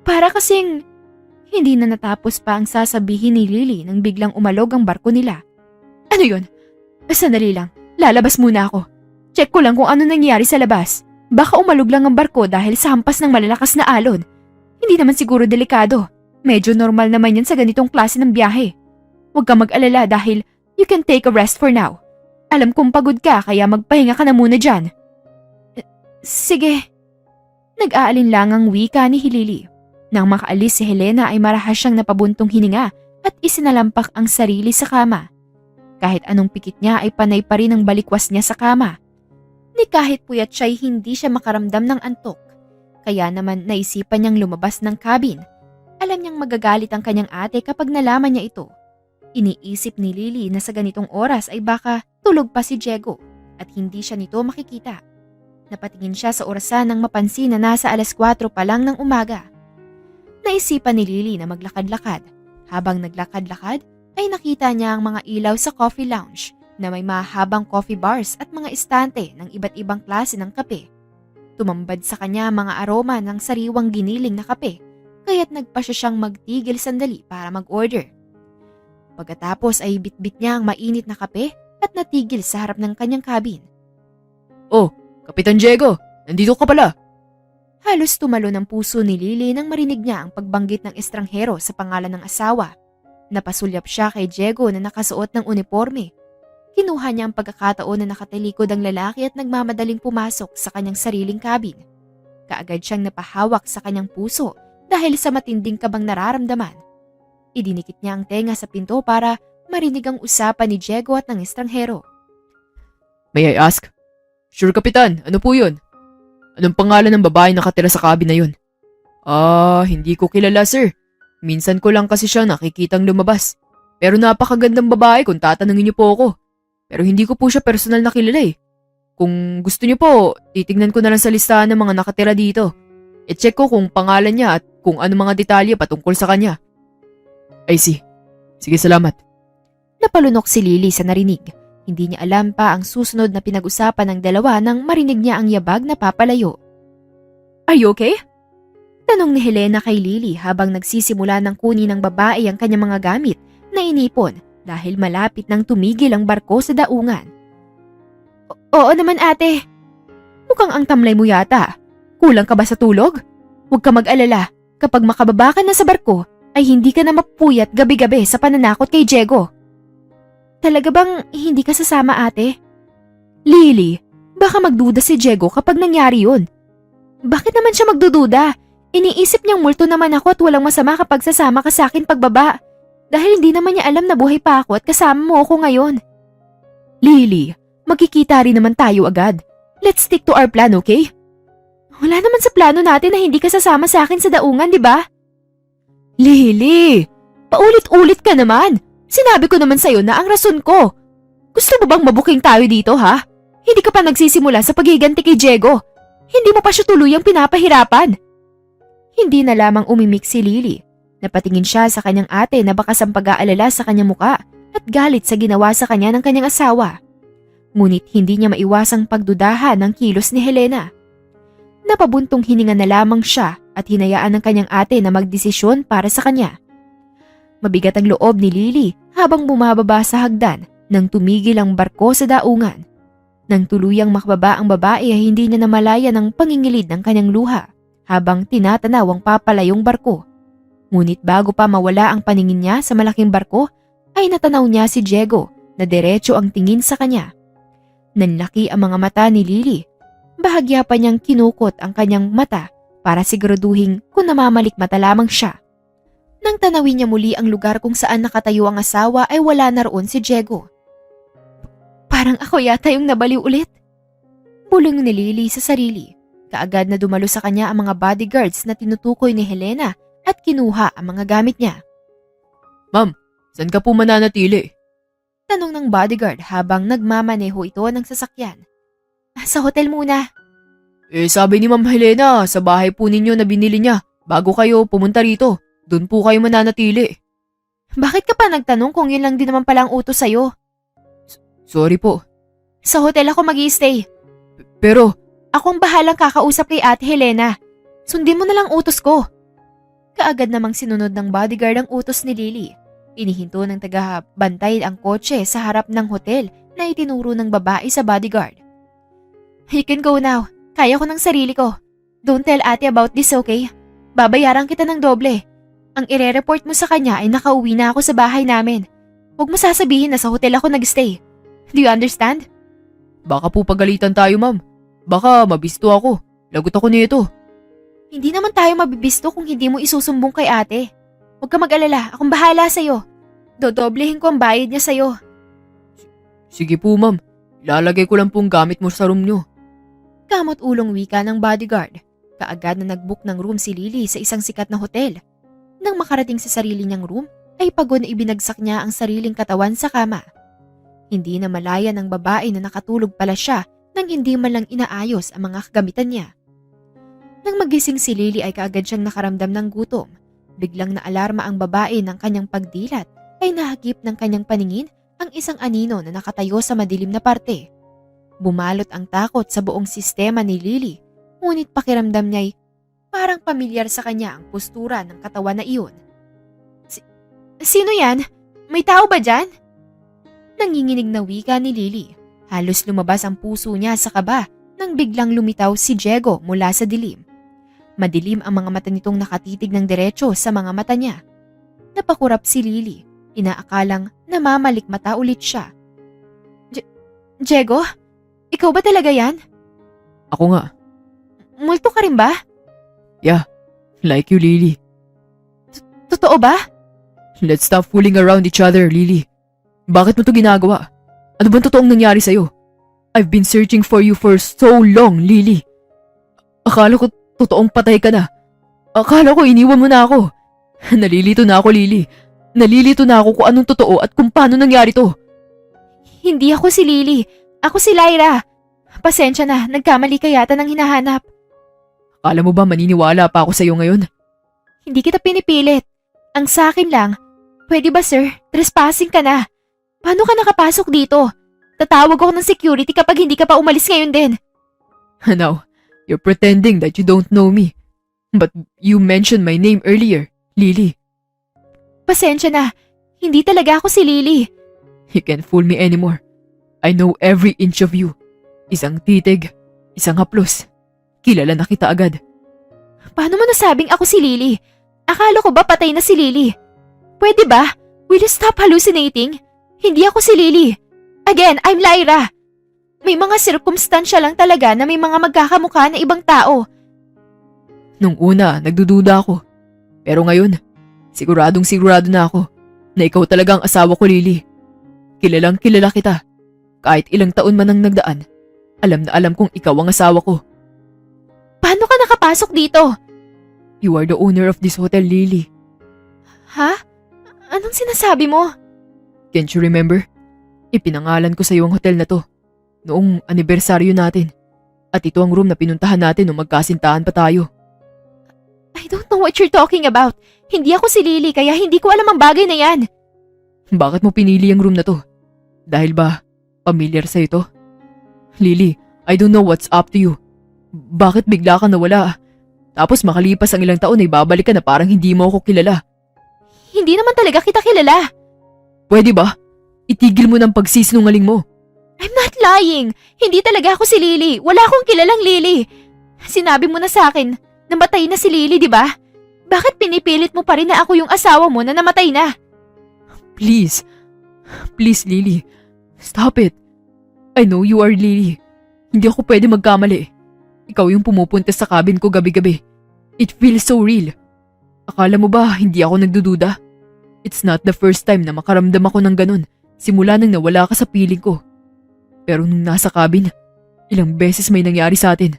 Para kasing hindi na natapos pa ang sasabihin ni Lily nang biglang umalog ang barko nila. Ano yon? Sandali lang. Lalabas muna ako. Check ko lang kung ano nangyari sa labas. Baka umalog lang ang barko dahil sa hampas ng malalakas na alon. Hindi naman siguro delikado. Medyo normal naman yan sa ganitong klase ng biyahe. Huwag ka mag-alala dahil you can take a rest for now. Alam kong pagod ka kaya magpahinga ka na muna dyan. Sige. Nag-aalin lang ang wika ni Lily. Nang makaalis si Helena ay marahas siyang napabuntong hininga at isinalampak ang sarili sa kama. Kahit anong pikit niya ay panay pa rin ang balikwas niya sa kama. Ni kahit puyat siya'y hindi siya makaramdam ng antok. Kaya naman naisipan niyang lumabas ng cabin. Alam niyang magagalit ang kanyang ate kapag nalaman niya ito. Iniisip ni Lily na sa ganitong oras ay baka tulog pa si Diego at hindi siya nito makikita. Napatingin siya sa orasan nang mapansin na nasa 4:00 pa lang ng umaga. Naisipan ni Lily na maglakad-lakad. Habang naglakad-lakad, ay nakita niya ang mga ilaw sa coffee lounge na may mahabang coffee bars at mga estante ng iba't ibang klase ng kape. Tumambad sa kanya mga aroma ng sariwang giniling na kape, kaya't nagpa siya siyang magtigil sandali para mag-order. Pagkatapos ay bitbit niya ang mainit na kape at natigil sa harap ng kanyang cabin.
Oh, Kapitan Diego, nandito ka pala.
Halos tumalo ng puso ni Lily nang marinig niya ang pagbanggit ng estranghero sa pangalan ng asawa. Napasulyap siya kay Diego na nakasuot ng uniforme. Kinuha niya ang pagkakataon na nakatalikod ang lalaki at nagmamadaling pumasok sa kanyang sariling cabin. Kaagad siyang napahawak sa kanyang puso dahil sa matinding kabang nararamdaman. Idinikit niya ang tenga sa pinto para marinig ang usapan ni Diego at ng estranghero.
May I ask? Sure, Kapitan, ano po yun? Anong pangalan ng babae nakatira sa cabin na yun? Hindi ko kilala, sir. Minsan ko lang kasi siya nakikitang lumabas. Pero napakagandang babae kung tatanungin niyo po ako. Pero hindi ko po siya personal na kilala eh. Kung gusto niyo po, titignan ko na lang sa listahan ng mga nakatira dito. I-check ko kung pangalan niya at kung ano mga detalye patungkol sa kanya. I see. Sige, salamat.
Napalunok si Lily sa narinig. Hindi niya alam pa ang susunod na pinag-usapan ng dalawa nang marinig niya ang yabag na papalayo. "Are you okay?" Tanong ni Helena kay Lily habang nagsisimula ng kunin ng babae ang kanyang mga gamit na inipon dahil malapit nang tumigil ang barko sa daungan. Oo naman ate. Mukhang ang tamlay mo yata. Kulang ka ba sa tulog? Huwag ka mag-alala. Kapag makababa ka na sa barko, ay hindi ka na mapupuyat gabi-gabi sa pananakot kay Diego. Talaga bang hindi ka sasama ate? Lily, baka magduda si Diego kapag nangyari yun. Bakit naman siya magdududa? Iniisip niyang multo naman ako at walang masama kapag sasama ka sa akin pagbaba. Dahil hindi naman niya alam na buhay pa ako at kasama mo ako ngayon. Lily, magkikita rin naman tayo agad. Let's stick to our plan, okay? Wala naman sa plano natin na hindi ka sasama sa akin sa daungan, di ba? Lily, paulit-ulit ka naman. Sinabi ko naman sa'yo na ang rason ko. Gusto mo bang mabuking tayo dito, ha? Hindi ka pa nagsisimula sa paghiganti kay Diego. Hindi mo pa siya tuluyang pinapahirapan. Hindi na lamang umimik si Lily. Napatingin siya sa kanyang ate na bakas ang pag-aalala sa kanyang muka at galit sa ginawa sa kanya ng kanyang asawa. Ngunit hindi niya maiwasang pagdudahan ng kilos ni Helena. Napabuntong hininga na lamang siya at hinayaan ng kanyang ate na magdesisyon para sa kanya. Mabigat ang loob ni Lily habang bumababa sa hagdan nang tumigil ang barko sa daungan. Nang tuluyang makababa ang babae ay hindi niya namalaya ng pangingilid ng kanyang luha habang tinatanaw ang papalayong barko. Ngunit bago pa mawala ang paningin niya sa malaking barko, ay natanaw niya si Diego na diretso ang tingin sa kanya. Nanlaki ang mga mata ni Lily. Bahagya pa niyang kinukot ang kanyang mata para siguraduhin kung namamalikmata lamang siya. Nang tanawin niya muli ang lugar kung saan nakatayo ang asawa ay wala na roon si Diego. Parang ako yata yung nabaliw ulit. Bulong ni Lily sa sarili. Kaagad na dumalo sa kanya ang mga bodyguards na tinutukoy ni Helena at kinuha ang mga gamit niya.
Ma'am, saan ka po mananatili?
Tanong ng bodyguard habang nagmamaneho ito ng sasakyan. Sa hotel muna.
Sabi ni Ma'am Helena, sa bahay po ninyo na binili niya. Bago kayo pumunta rito, doon po kayo mananatili.
Bakit ka pa nagtanong kung yun lang din naman pala ang utos sa'yo?
Sorry po.
Sa hotel ako mag-i-stay.
Pero,
Akong bahalang kakausap kay Ate Helena. Sundin mo na lang utos ko. Kaagad namang sinunod ng bodyguard ang utos ni Lily. Inihinto ng taga-bantay ang kotse sa harap ng hotel na itinuro ng babae sa bodyguard. You can go now. Kaya ko ng sarili ko. Don't tell ate about this, okay? Babayaran kita ng doble. Ang ire-report mo sa kanya ay nakauwi na ako sa bahay namin. Huwag mo sasabihin na sa hotel ako nag-stay. Do you understand?
baka po pagalitan tayo, ma'am. Baka mabisto ako. Lagot ako nito.
Hindi naman tayo mabibisto kung hindi mo isusumbong kay ate. Huwag ka mag-alala, akong bahala sa'yo. Dodoblehin ko ang bayad niya sa'yo.
Sige po, ma'am. Ilalagay ko lang pong gamit mo sa room nyo.
Kamot ulong wika ng bodyguard. Kaagad na nag-book ng room si Lily sa isang sikat na hotel. Nang makarating sa sarili niyang room, ay pagod na ibinagsak niya ang sariling katawan sa kama. Hindi na malaya ng babae na nakatulog pala siya nang hindi man lang inaayos ang mga kagamitan niya. Nang magising si Lily ay kaagad siyang nakaramdam ng gutom. Biglang naalarma ang babae ng kanyang pagdilat ay nahagip ng kanyang paningin ang isang anino na nakatayo sa madilim na parte. Bumalot ang takot sa buong sistema ni Lily, ngunit pakiramdam niya'y parang pamilyar sa kanya ang postura ng katawan na iyon. Sino yan? May tao ba dyan? Nanginginig na wika ni Lily. Halos lumabas ang puso niya sa kaba nang biglang lumitaw si Diego mula sa dilim. Madilim ang mga mata nitong nakatitig ng diretso sa mga mata niya. Napakurap si Lily. Inaakalang namamalikmata ulit siya. Diego? Ikaw ba talaga yan?
Ako nga.
Multo ka rin ba?
Yeah, like you, Lily.
Totoo ba?
Let's stop fooling around each other, Lily. Bakit mo to ginagawa? Ano bang totoong nangyari sa'yo? I've been searching for you for so long, Lily. Akala ko totoong patay ka na. Akala ko iniwan mo na ako. Nalilito na ako, Lily. Nalilito na ako kung anong totoo at kung paano nangyari to.
Hindi ako si Lily. Ako si Lyra. Pasensya na, nagkamali ka yata ng hinahanap.
Akala mo ba maniniwala pa ako sa'yo ngayon?
Hindi kita pinipilit. Ang sa akin lang, pwede ba sir, trespassing ka na. Paano ka nakapasok dito? Tatawag ako ng security kapag hindi ka pa umalis ngayon din.
Now, you're pretending that you don't know me. But you mentioned my name earlier, Lily.
Pasensya na. Hindi talaga ako si Lily.
You can't fool me anymore. I know every inch of you. Isang titig, isang haplos. Kilala na kita agad.
Paano mo nasabing ako si Lily? Akala ko ba patay na si Lily? Pwede ba? Will you stop hallucinating? Hindi ako si Lily. Again, I'm Lyra. May mga sirkumstansya lang talaga na may mga magkakamukha na ibang tao.
Nung una, nagdududa ako. Pero ngayon, siguradong sigurado na ako na ikaw talagang asawa ko, Lily. Kilalang kilala kita. Kahit ilang taon man ang nagdaan, alam na alam kong ikaw ang asawa ko.
Paano ka nakapasok dito?
You are the owner of this hotel, Lily.
Ha? Anong sinasabi mo?
Can't you remember? Ipinangalan ko sa iyo ang hotel na to noong anibersaryo natin. At ito ang room na pinuntahan natin nung magkasintahan pa tayo.
I don't know what you're talking about. Hindi ako si Lily kaya hindi ko alam ang bagay na yan.
Bakit mo pinili ang room na to? Dahil ba familiar sa ito? Lily, I don't know what's up to you. Bakit bigla ka nawala? Tapos makalipas ang ilang taon ay babalik ka na parang hindi mo ako kilala.
Hindi naman talaga kita kilala.
Pwede ba? Itigil mo ng pagsisinungaling mo.
I'm not lying. Hindi talaga ako si Lily. Wala akong kilalang Lily. Sinabi mo na sa akin, namatay na si Lily, di ba? Bakit pinipilit mo pa rin na ako yung asawa mo na namatay na?
Please. Please, Lily. Stop it. I know you are Lily. Hindi ako pwede magkamali. Ikaw yung pumupunta sa cabin ko gabi-gabi. It feels so real. Akala mo ba hindi ako nagdududa? It's not the first time na makaramdam ako ng ganun simula nang nawala ka sa piling ko. Pero nung nasa cabin, ilang beses may nangyari sa atin.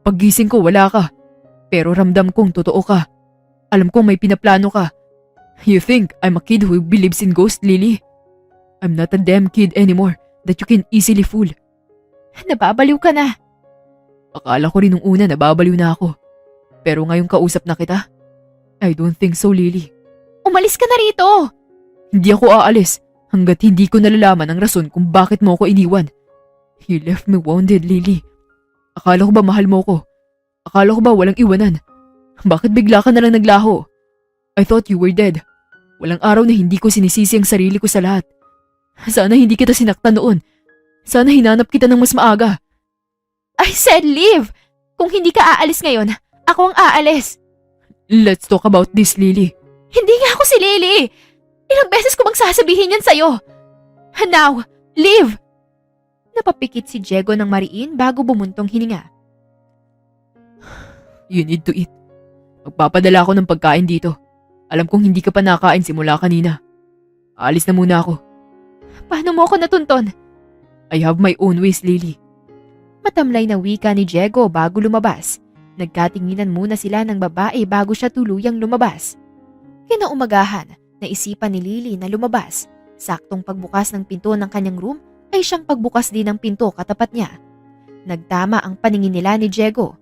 Paggising ko wala ka. Pero ramdam kong totoo ka. Alam kong may pinaplano ka. You think I'm a kid who believes in ghosts, Lily? I'm not a damn kid anymore that you can easily fool.
Nababaliw ka na.
Akala ko rin nung una nababaliw na ako. Pero ngayong kausap na kita, I don't think so, Lily.
Umalis ka na rito.
Hindi ako aalis hanggat hindi ko nalalaman ang rason kung bakit mo ako iniwan. You left me wounded, Lily. Akala ko ba mahal mo ko? Akala ko ba walang iwanan? Bakit bigla ka na lang naglaho? I thought you were dead. Walang araw na hindi ko sinisisi ang sarili ko sa lahat. Sana hindi kita sinaktan noon. Sana hinanap kita ng mas maaga.
I said leave. Kung hindi ka aalis ngayon, ako ang aalis.
Let's talk about this, Lily.
Hindi nga ako si Lily. Ilang beses ko bang sasabihin yan sa'yo? Now, leave. Napapikit si Diego ng mariin bago bumuntong hininga.
You need to eat. Magpapadala ako ng pagkain dito. Alam kong hindi ka pa nakain simula kanina. Aalis na muna ako.
Paano mo ako natunton?
I have my own ways, Lily.
Matamlay na wika ni Diego bago lumabas. Nagkatinginan muna sila ng babae bago siya tuluyang lumabas. Kinaumagahan, naisipan ni Lily na lumabas. Saktong pagbukas ng pinto ng kanyang room ay siyang pagbukas din ng pinto katapat niya. Nagtama ang paningin nila ni Diego.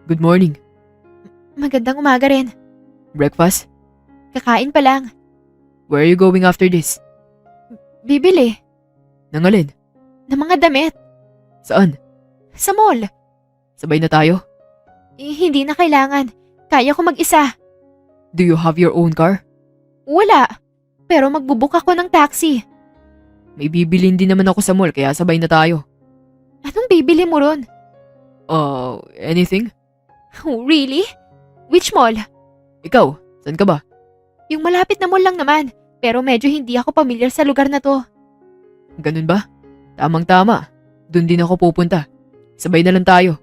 Good morning.
Magandang umaga rin.
Breakfast?
Kakain pa lang.
Where are you going after this?
Bibili.
Nang alin?
Ng mga damit.
Saan?
Sa mall.
Sabay na tayo?
Hindi na kailangan. Kaya ko mag-isa.
Do you have your own car?
Wala. Pero magbubook ako ng taxi.
May bibilin din naman ako sa mall kaya sabay na tayo.
Anong bibili mo ron?
Anything?
Oh, really? Which mall?
Ikaw, saan ka ba?
Yung malapit na mall lang naman. Pero medyo hindi ako pamilyar sa lugar na to.
Ganun ba? Tamang-tama. Doon din ako pupunta. Sabay na lang tayo.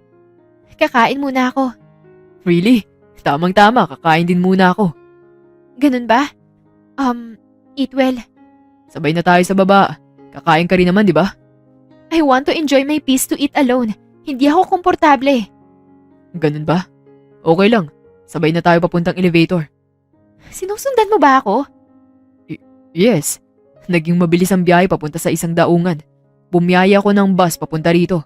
Kakain muna ako.
Really? Tamang-tama, kakain din muna ako.
Ganun ba? Eat well.
Sabay na tayo sa baba. Kakain ka rin naman, di ba?
I want to enjoy my peace to eat alone. Hindi ako komportable.
Ganun ba? Okay lang. Sabay na tayo papuntang elevator.
Sinusundan mo ba ako?
Yes. Naging mabilis ang biyahe papunta sa isang daungan. Bumiyaya ako ng bus papunta rito.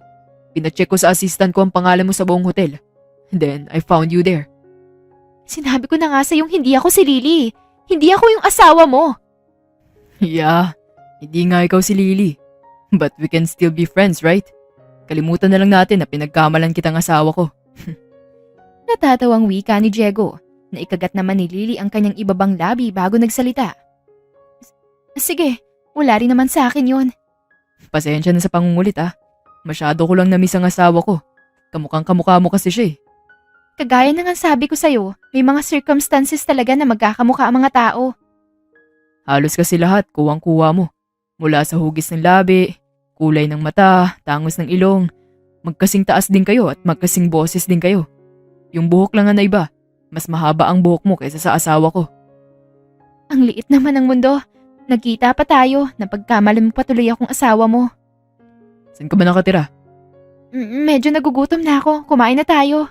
Pinacheck ko sa assistant ko ang pangalan mo sa buong hotel. Then, I found you there.
Sinabi ko na nga sa'yong hindi ako si Lily. Hindi ako yung asawa mo.
Yeah, Hindi nga ikaw si Lily. But we can still be friends, right? Kalimutan na lang natin na pinagkamalan kitang asawa ko.
Natatawang wika ni Diego na ikagat naman ni Lily ang kanyang ibabang labi bago nagsalita. Sige, wala rin naman sa akin yun.
Pasensya na sa pangungulit ah. Masyado ko lang na-miss ang asawa ko. Kamukhang kamukha mo kasi siya eh.
Kagaya na nga sabi ko sa'yo, may mga circumstances talaga na magkakamukha ang mga tao.
Halos kasi lahat kuwang-kuwa mo. Mula sa hugis ng labi, kulay ng mata, tangos ng ilong. Magkasing taas din kayo at magkasing boses din kayo. Yung buhok lang na iba. Mas mahaba ang buhok mo kaysa sa asawa ko.
Ang liit naman ng mundo. Nagkita pa tayo na pagkamalan mo patuloy akong asawa mo.
Saan ka ba nakatira?
Medyo nagugutom na ako. Kumain na tayo.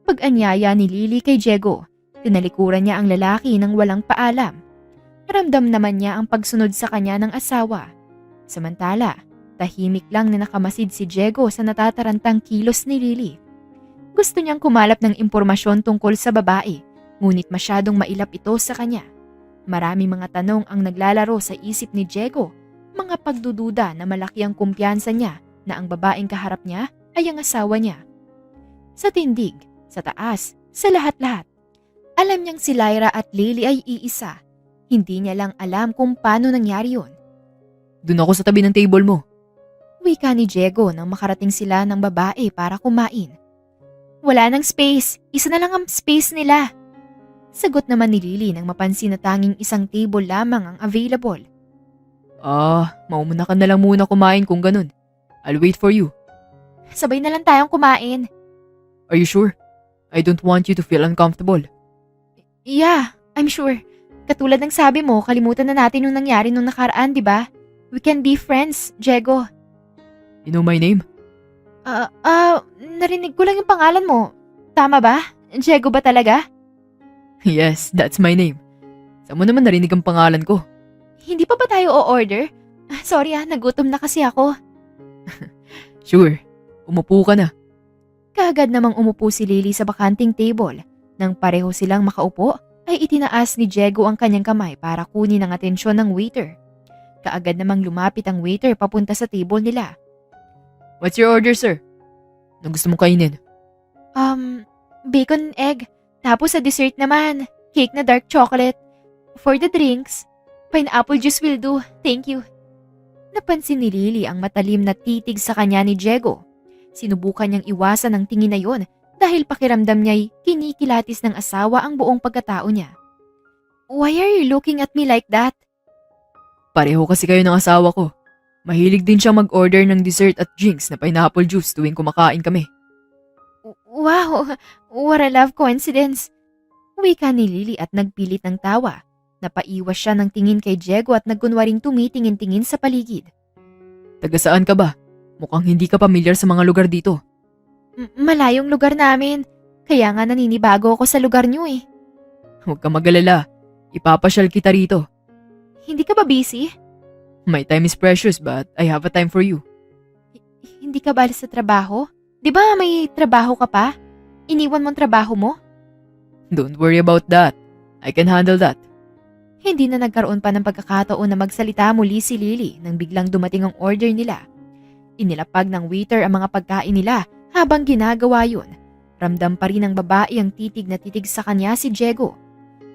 Pag-anyaya ni Lily kay Diego, tinalikuran niya ang lalaki nang walang paalam. Ramdam naman niya ang pagsunod sa kanya ng asawa. Samantala, tahimik lang na nakamasid si Diego sa natatarantang kilos ni Lily. Gusto niyang kumalap ng impormasyon tungkol sa babae, ngunit masyadong mailap ito sa kanya. Marami mga tanong ang naglalaro sa isip ni Diego, mga pagdududa na malaki ang kumpiyansa niya na ang babaeng kaharap niya ay ang asawa niya. Sa tindig, sa taas, sa lahat-lahat. Alam niyang si Lyra at Lily ay iisa. Hindi niya lang alam kung paano nangyari yun.
Doon ako sa tabi ng table mo.
Wika ni Diego nang makarating sila ng babae para kumain. Wala nang space. Isa na lang ang space nila. Sagot naman ni Lily nang mapansin na tanging isang table lamang ang available.
Maumuna ka na lang muna kumain kung ganun. I'll wait for you.
Sabay na lang tayong kumain.
Are you sure? I don't want you to feel uncomfortable.
Yeah, I'm sure. Katulad ng sabi mo, kalimutan na natin yung nangyari nung nakaraan, di ba? We can be friends, Diego.
You know my name?
Narinig ko lang yung pangalan mo. Tama ba? Diego ba talaga?
Yes, that's my name. Saan mo naman narinig ang pangalan ko?
Hindi pa ba tayo o-order? Sorry nagutom na kasi ako.
Sure, umupo ka na.
Kaagad namang umupo si Lily sa bakanting table. Nang pareho silang makaupo, ay itinaas ni Diego ang kanyang kamay para kunin ang atensyon ng waiter. Kaagad namang lumapit ang waiter papunta sa table nila.
What's your order, sir? Anong gusto mong kainin?
Bacon egg. Tapos sa dessert naman, cake na dark chocolate. For the drinks, pineapple juice will do. Thank you. Napansin ni Lily ang matalim na titig sa kanya ni Diego. Sinubukan niyang iwasan ang tingin na yon dahil pakiramdam niya'y kinikilatis ng asawa ang buong pagkatao niya. Why are you looking at me like that?
Pareho kasi kayo ng asawa ko. Mahilig din siyang mag-order ng dessert at drinks na pineapple juice tuwing kumakain kami.
Wow, what a love coincidence. Wika ni Lily at nagpilit ng tawa. Napaiwas siya ng tingin kay Diego at nagkunwaring tumitingin-tingin sa paligid.
Taga saan ka ba? Mukhang hindi ka pamilyar sa mga lugar dito.
Malayong lugar namin. Kaya nga naninibago ako sa lugar niyo eh.
Huwag ka mag-alala. Ipapasyal kita rito.
Hindi ka ba busy?
My time is precious but I have a time for you.
Hindi ka ba sa trabaho? Di ba may trabaho ka pa? Iniwan mo ang trabaho mo?
Don't worry about that. I can handle that.
Hindi na nagkaroon pa ng pagkakataon na magsalita muli si Lily nang biglang dumating ang order nila. Inilapag ng waiter ang mga pagkain nila habang ginagawa yun. Ramdam pa rin ng babae ang titig na titig sa kanya si Diego.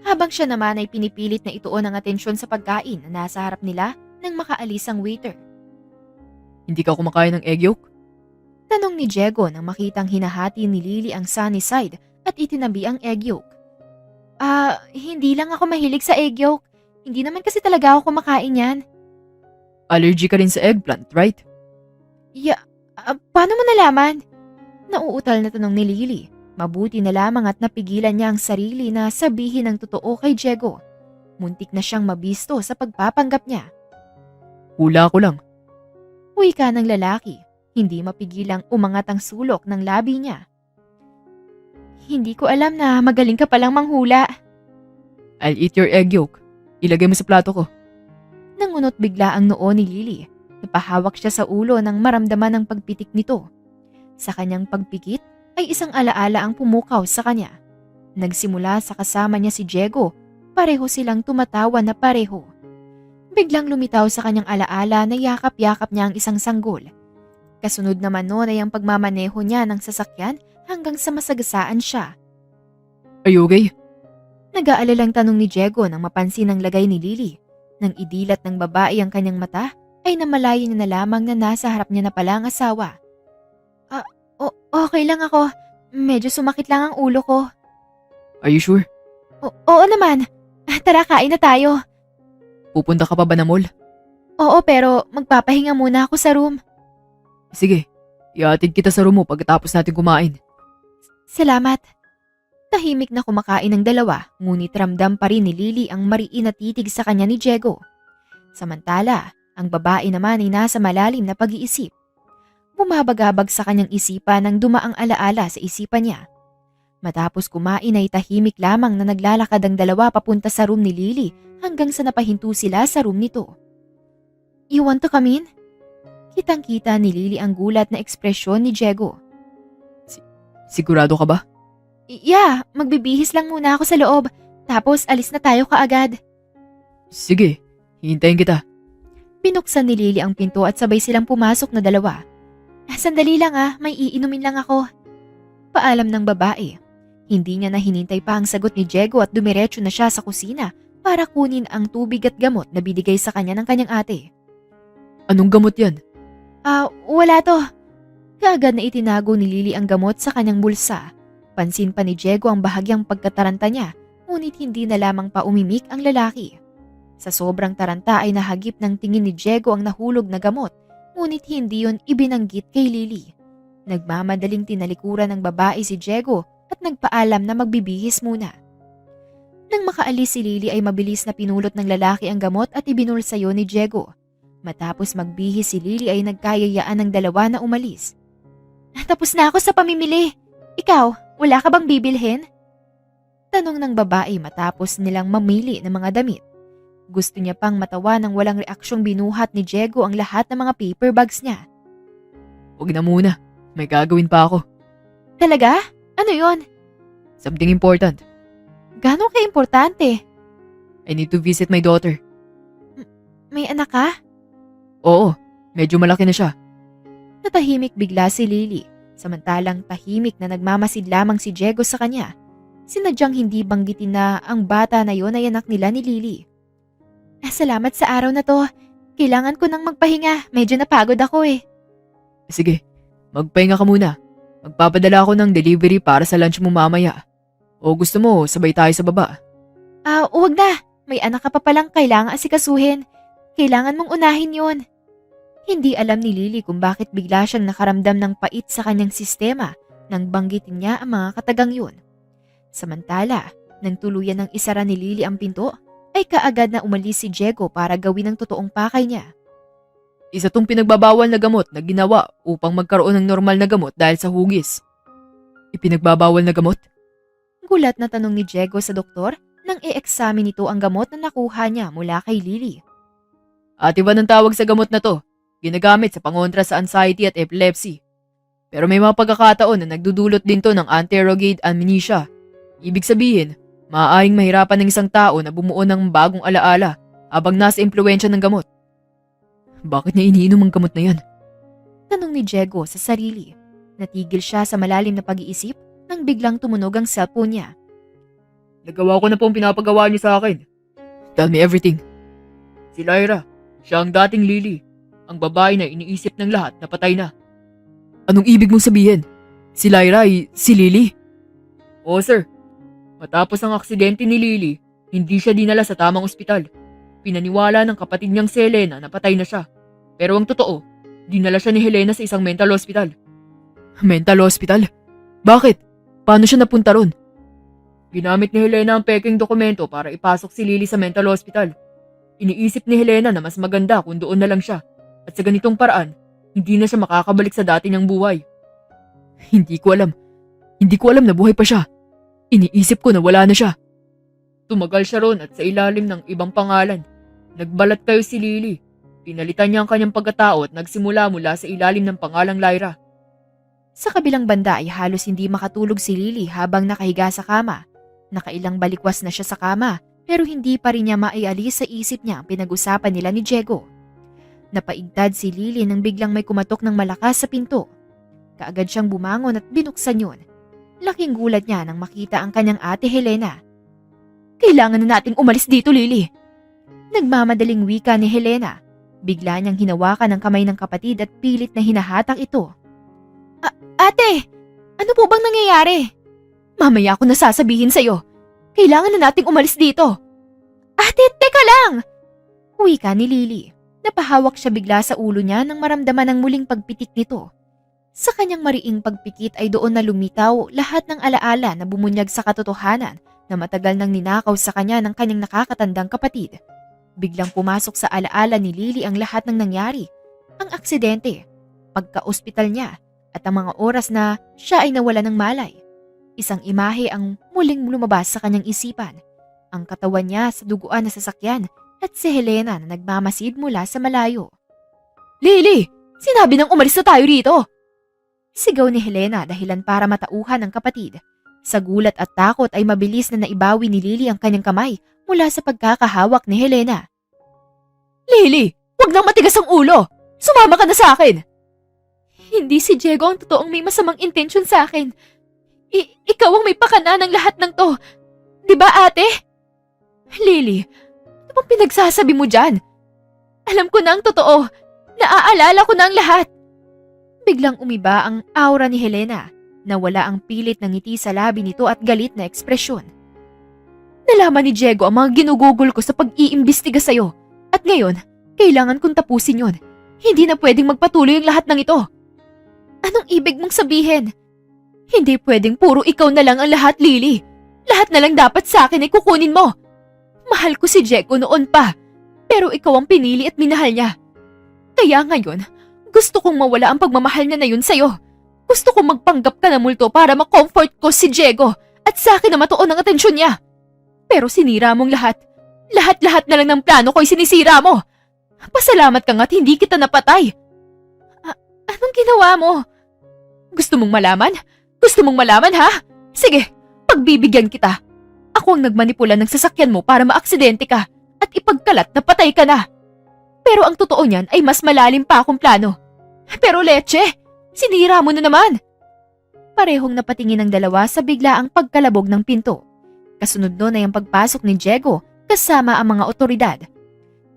Habang siya naman ay pinipilit na ituon ang atensyon sa pagkain na nasa harap nila nang makaalis ang waiter.
Hindi ka kumakain ng egg yolk?
Tanong ni Diego nang makitang hinahati ni Lily ang sunny side at itinabi ang egg yolk. Hindi lang ako mahilig sa egg yolk. Hindi naman kasi talaga ako kumakain yan.
Allergy ka rin sa eggplant, right?
Paano mo nalaman? Nauutal na tanong ni Lily. Mabuti na lamang at napigilan niya ang sarili na sabihin ang totoo kay Diego. Muntik na siyang mabisto sa pagpapanggap niya.
Hula ko lang.
Wika ng lalaki. Hindi mapigilang umangat ang sulok ng labi niya. Hindi ko alam na magaling ka palang manghula.
I'll eat your egg yolk. Ilagay mo sa plato ko.
Nangunot bigla ang noo ni Lily. Napahawak siya sa ulo nang maramdaman ang pagpitik nito. Sa kanyang pagpikit ay isang alaala ang pumukaw sa kanya. Nagsimula sa kasama niya si Diego. Pareho silang tumatawa na pareho. Biglang lumitaw sa kanyang alaala na yakap-yakap niya ang isang sanggol. Kasunod naman noon ay ang pagmamaneho niya ng sasakyan hanggang sa masagasaan siya.
Are you okay?
Nag-aalalang tanong ni Diego nang mapansin ang lagay ni Lily. Nang idilat ng babae ang kanyang mata, ay namalayo niya na lamang na nasa harap niya na pala ang asawa. Okay lang ako. Medyo sumakit lang ang ulo ko.
Are you sure?
Oo naman. Tara, kain na tayo.
Pupunta ka pa ba na mall?
Oo, pero magpapahinga muna ako sa room.
Sige, iatid kita sa room mo pagkatapos natin kumain.
Salamat. Tahimik na kumakain ng dalawa, ngunit ramdam pa rin ni Lily ang mariin na titig sa kanya ni Diego. Samantala, ang babae naman ay nasa malalim na pag-iisip. Bumabagabag sa kanyang isipan nang dumaang alaala sa isipan niya. Matapos kumain ay tahimik lamang na naglalakad ang dalawa papunta sa room ni Lily hanggang sa napahinto sila sa room nito. You want to come in? Kitang-kita ni Lily ang gulat na ekspresyon ni Diego.
Sigurado ka ba?
Yeah, magbibihis lang muna ako sa loob, tapos alis na tayo kaagad.
Sige, hihintayin kita.
Pinuksan ni Lily ang pinto at sabay silang pumasok na dalawa. Sandali lang may iinumin lang ako. Paalam ng babae. Hindi niya na hinintay pa ang sagot ni Diego at dumiretso na siya sa kusina para kunin ang tubig at gamot na binigay sa kanya ng kanyang ate.
Anong gamot yan?
Wala to. Kaagad na itinago ni Lily ang gamot sa kanyang bulsa. Pansin pa ni Diego ang bahagyang pagkataranta niya, ngunit hindi na lamang pa umimik ang lalaki. Sa sobrang taranta ay nahagip ng tingin ni Diego ang nahulog na gamot, ngunit hindi yon ibinanggit kay Lily. Nagmamadaling tinalikuran ng babae si Diego at nagpaalam na magbibihis muna. Nang makaalis si Lily ay mabilis na pinulot ng lalaki ang gamot at ibinulsayo ni Diego. Matapos magbihis si Lily ay nagkayayaan ng dalawa na umalis. Tapos na ako sa pamimili. Ikaw, wala ka bang bibilhin? Tanong ng babae matapos nilang mamili ng mga damit. Gusto niya pang matawa nang walang reaksyong binuhat ni Diego ang lahat ng mga paper bags niya.
Huwag na muna, may gagawin pa ako.
Talaga? Ano yon?
Something important.
Gano'ng ka-importante?
I need to visit my daughter.
May anak ka?
Oo, medyo malaki na siya.
Natahimik bigla si Lily, samantalang tahimik na nagmamasid lamang si Diego sa kanya. Sinadyang hindi banggitin na ang bata na yon ay anak nila ni Lily. Salamat sa araw na to. Kailangan ko nang magpahinga. Medyo napagod ako eh.
Sige, magpahinga ka muna. Magpapadala ako ng delivery para sa lunch mo mamaya. O gusto mo, sabay tayo sa baba?
Huwag na. May anak ka pa palang kailangan asikasuhin. Kailangan mong unahin yon. Hindi alam ni Lily kung bakit bigla siyang nakaramdam ng pait sa kanyang sistema nang banggitin niya ang mga katagang yun. Samantala, nang tuluyan ng isara ni Lily ang pinto, ay kaagad na umalis si Diego para gawin ang totoong pakay niya.
Isa tong pinagbabawal na gamot na ginawa upang magkaroon ng normal na gamot dahil sa hugis. Ipinagbabawal na gamot?
Gulat na tanong ni Diego sa doktor nang i-examine nito ang gamot na nakuha niya mula kay Lily.
At iba ng tawag sa gamot na to, ginagamit sa pangontra sa anxiety at epilepsy. Pero may mga pagkakataon na nagdudulot din to ng anterogate amnesia. Ibig sabihin, maaaring mahirapan ng isang tao na bumuo ng bagong alaala habang nasa impluwensya ng gamot. Bakit niya iniinom ang gamot na yan?
Tanong ni Diego sa sarili. Natigil siya sa malalim na pag-iisip nang biglang tumunog ang cellphone niya.
Nagawa ko na po ang pinapagawa niyo sa akin. Tell me everything. Si Lyra, siya ang dating Lily. Ang babae na iniisip ng lahat na patay na. Anong ibig mong sabihin? Si Lyra ay si Lily? Oo sir. Matapos ang aksidente ni Lily, hindi siya dinala sa tamang ospital. Pinaniwala ng kapatid niyang si Helena na patay na siya. Pero ang totoo, dinala siya ni Helena sa isang mental hospital. Mental hospital? Bakit? Paano siya napunta ron? Ginamit ni Helena ang peking dokumento para ipasok si Lily sa mental hospital. Iniisip ni Helena na mas maganda kung doon na lang siya. At sa ganitong paraan, hindi na siya makakabalik sa dati niyang buhay. Hindi ko alam. Hindi ko alam na buhay pa siya. Iniisip ko na wala na siya. Tumagal siya ron at sa ilalim ng ibang pangalan. Nagbalat kayo si Lily. Pinalitan niya ang kanyang pagkatao at nagsimula mula sa ilalim ng pangalang Lyra.
Sa kabilang banda ay halos hindi makatulog si Lily habang nakahiga sa kama. Nakailang balikwas na siya sa kama pero hindi pa rin niya maialis sa isip niya ang pinag-usapan nila ni Diego. Napaigtad si Lily nang biglang may kumatok ng malakas sa pinto. Kaagad siyang bumangon at binuksan yun. Laking gulat niya nang makita ang kanyang ate Helena. "Kailangan na nating umalis dito, Lily." Nagmamadaling wika ni Helena. Bigla niyang hinawakan ang kamay ng kapatid at pilit na hinahatak ito. Ate, ano po bang nangyayari?" "Mamaya ko nasasabihin sa'yo. Kailangan na nating umalis dito." "Ate, teka lang!" Wika ni Lily. Napahawak siya bigla sa ulo niya nang maramdaman ang muling pagpitik nito. Sa kanyang mariing pagpikit ay doon na lumitaw lahat ng alaala na bumunyag sa katotohanan na matagal nang ninakaw sa kanya ng kanyang nakakatandang kapatid. Biglang pumasok sa alaala ni Lily ang lahat ng nangyari. Ang aksidente, pagka-ospital niya, at ang mga oras na siya ay nawala ng malay. Isang imahe ang muling lumabas sa kanyang isipan. Ang katawan niya sa duguan na sasakyan at si Helena na nagmamasid mula sa malayo. "Lily! Sinabi nang umalis na tayo rito!" Sigaw ni Helena dahilan para matauhan ng kapatid. Sa gulat at takot ay mabilis na naibawi ni Lily ang kanyang kamay mula sa pagkakahawak ni Helena. "Lily! Huwag nang matigas ang ulo! Sumama ka na sa akin!" "Hindi si Diego ang totoong may masamang intensyon sa akin. Ikaw ang may pakana ng lahat ng to. Di ba, ate?" "Lily, ano bang pinagsasabi mo dyan? Alam ko na ang totoo. Naaalala ko na ang lahat." Biglang umiba ang aura ni Helena. Nawala ang pilit ng ngiti sa labi nito at galit na ekspresyon. "Nalaman ni Diego ang mga ginugugol ko sa pag-iimbestiga sa'yo. At ngayon, kailangan kong tapusin yon. Hindi na pwedeng magpatuloy ang lahat ng ito." "Anong ibig mong sabihin?" "Hindi pwedeng puro ikaw na lang ang lahat, Lily. Lahat na lang dapat sa akin ay kukunin mo. Mahal ko si Diego noon pa, pero ikaw ang pinili at minahal niya. Kaya ngayon, gusto kong mawala ang pagmamahal niya na yun sa'yo. Gusto kong magpanggap ka na multo para ma-comfort ko si Diego at sa akin na matuon ang atensyon niya. Pero sinira mong lahat. Lahat-lahat na lang ng plano ko'y sinisira mo. Pasalamat ka nga't hindi kita napatay." Anong ginawa mo?" Gusto mong malaman? Gusto mong malaman, ha? Sige, pagbibigyan kita. Ako ang nagmanipula ng sasakyan mo para maaksidente ka at ipagkalat na patay ka na. Pero ang totoo niyan ay mas malalim pa akong plano. Pero Leche, sinira mo na naman. Parehong napatingin ang dalawa sa biglaang pagkalabog ng pinto. Kasunod nun ay ang pagpasok ni Diego kasama ang mga otoridad.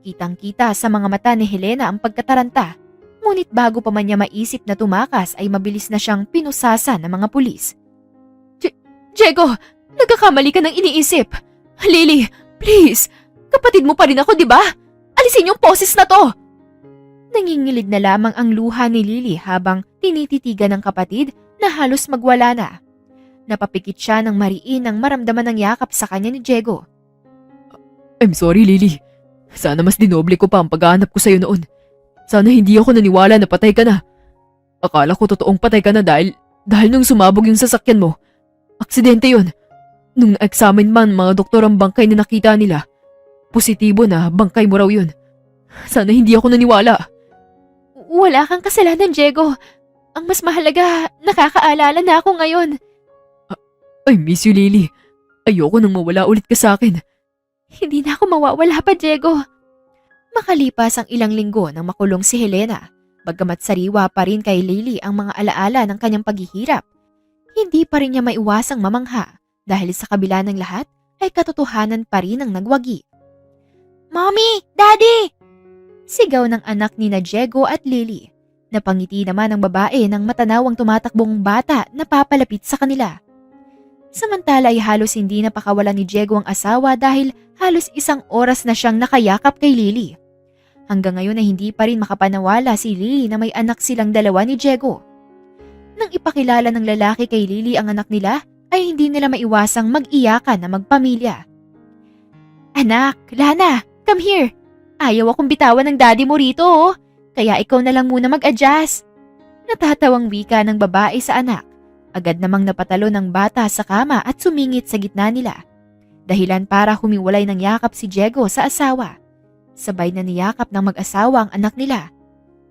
Kitang-kita sa mga mata ni Helena ang pagkataranta. Ngunit bago pa man niya maisip na tumakas ay mabilis na siyang pinusasa ng mga pulis. Diego, nagkakamali ka ng iniisip. Lily, please, kapatid mo pa rin ako, di ba? Alisin yung poses na to. Nangingilid na lamang ang luha ni Lily habang tinititigan ng kapatid na halos magwala na. Napapikit siya ng mariin nang maramdaman ng yakap sa kanya ni Diego.
"I'm sorry, Lily. Sana mas dinoble ko pa ang paghahanap ko sa'yo noon. Sana hindi ako naniwala na patay ka na. Akala ko totoong patay ka na dahil nung sumabog yung sasakyan mo. Aksidente yun. Nung na-examine man mga doktor ang bangkay na nakita nila, positibo na bangkay mo raw yun. Sana hindi ako naniwala."
Wala kang kasalanan, Diego. Ang mas mahalaga, nakakaalala na ako ngayon.
I miss you, Lily. Ayoko nang mawala ulit ka sa akin.
Hindi na ako mawawala pa, Diego. Makalipas ang ilang linggo nang makulong si Helena, bagamat sariwa pa rin kay Lily ang mga alaala ng kanyang paghihirap, hindi pa rin niya maiwasang mamangha dahil sa kabila ng lahat ay katotohanan pa rin ang nagwagi. "Mommy! Daddy!" Sigaw ng anak ni na Diego at Lily. Napangiti naman ang babae ng matanawang tumatakbong bata na papalapit sa kanila. Samantala ay halos hindi napakawalan ni Diego ang asawa dahil halos isang oras na siyang nakayakap kay Lily. Hanggang ngayon ay hindi pa rin makapanawala si Lily na may anak silang dalawa ni Diego. Nang ipakilala ng lalaki kay Lily ang anak nila, ay hindi nila maiwasang mag-iyakan na magpamilya. "Anak, Lana, come here. Ayaw akong bitawan ng daddy mo rito, oh. Kaya ikaw na lang muna mag-adjust." Natatawang wika ng babae sa anak. Agad namang napatalo ng bata sa kama at sumingit sa gitna nila. Dahilan para humiwalay ng yakap si Diego sa asawa. Sabay na niyakap ng mag-asawa ang anak nila.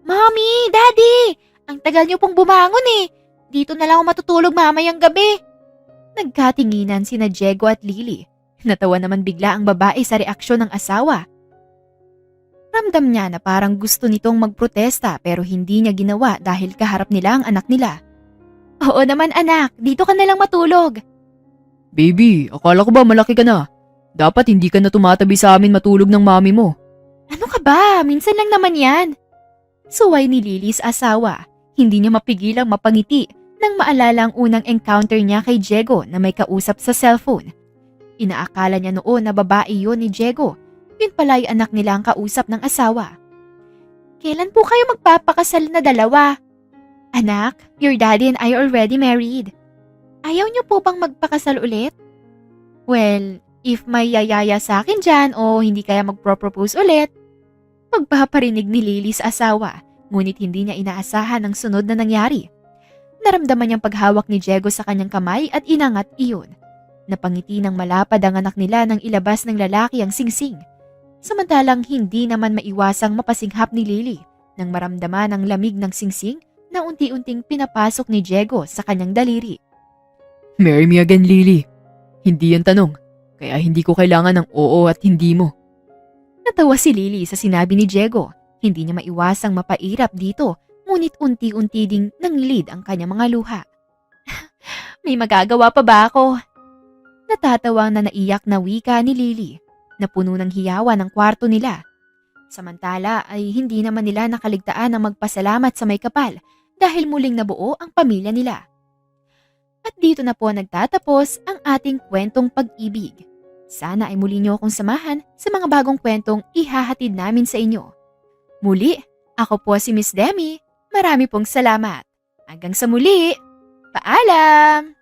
"Mommy! Daddy! Ang tagal niyo pong bumangon eh. Dito na lang ako matutulog mamayang gabi." Nagkatinginan sina Diego at Lily. Natawa naman bigla ang babae sa reaksyon ng asawa. Ramdam niya na parang gusto nitong magprotesta pero hindi niya ginawa dahil kaharap nila ang anak nila. Oo naman anak, dito ka na lang matulog.
Baby, akala ko ba malaki ka na? Dapat hindi ka na tumatabi sa amin matulog ng mami mo.
Ano ka ba? Minsan lang naman yan. Suway ni Lily sa asawa. Hindi niya mapigilang mapangiti nang maalala ang unang encounter niya kay Diego na may kausap sa cellphone. Inaakala niya noon na babae yun ni Diego. Yun pala ay anak nila ang kausap ng asawa. Kailan po kayo magpapakasal na dalawa? Anak, your daddy and I are already married. Ayaw niyo po bang magpakasal ulit? Well, if may yayaya sa akin dyan o hindi kaya magpro-propose ulit, pagpaparinig ni Lily sa asawa, ngunit hindi niya inaasahan ang sunod na nangyari. Naramdaman niyang paghawak ni Diego sa kanyang kamay at inangat iyon. Napangiti ng malapad ang anak nila nang ilabas ng lalaki ang singsing. Samantalang hindi naman maiwasang mapasinghap ni Lily nang maramdaman ang lamig ng singsing na unti-unting pinapasok ni Diego sa kanyang daliri.
Marry me again, Lily. Hindi yan tanong, kaya hindi ko kailangan ng oo at hindi mo.
Natawa si Lily sa sinabi ni Diego. Hindi niya maiwasang mapairap dito, ngunit unti-unti ding nanglid ang kanyang mga luha. May magagawa pa ba ako? Natatawang na naiyak na wika ni Lily, na puno ng hiyawan ng kwarto nila. Samantala ay hindi naman nila nakaligtaan ang magpasalamat sa may kapal dahil muling nabuo ang pamilya nila. At dito na po nagtatapos ang ating kwentong pag-ibig. Sana ay muli niyo akong samahan sa mga bagong kwentong ihahatid namin sa inyo. Muli, ako po si Miss Demi. Marami pong salamat. Hanggang sa muli. Paalam!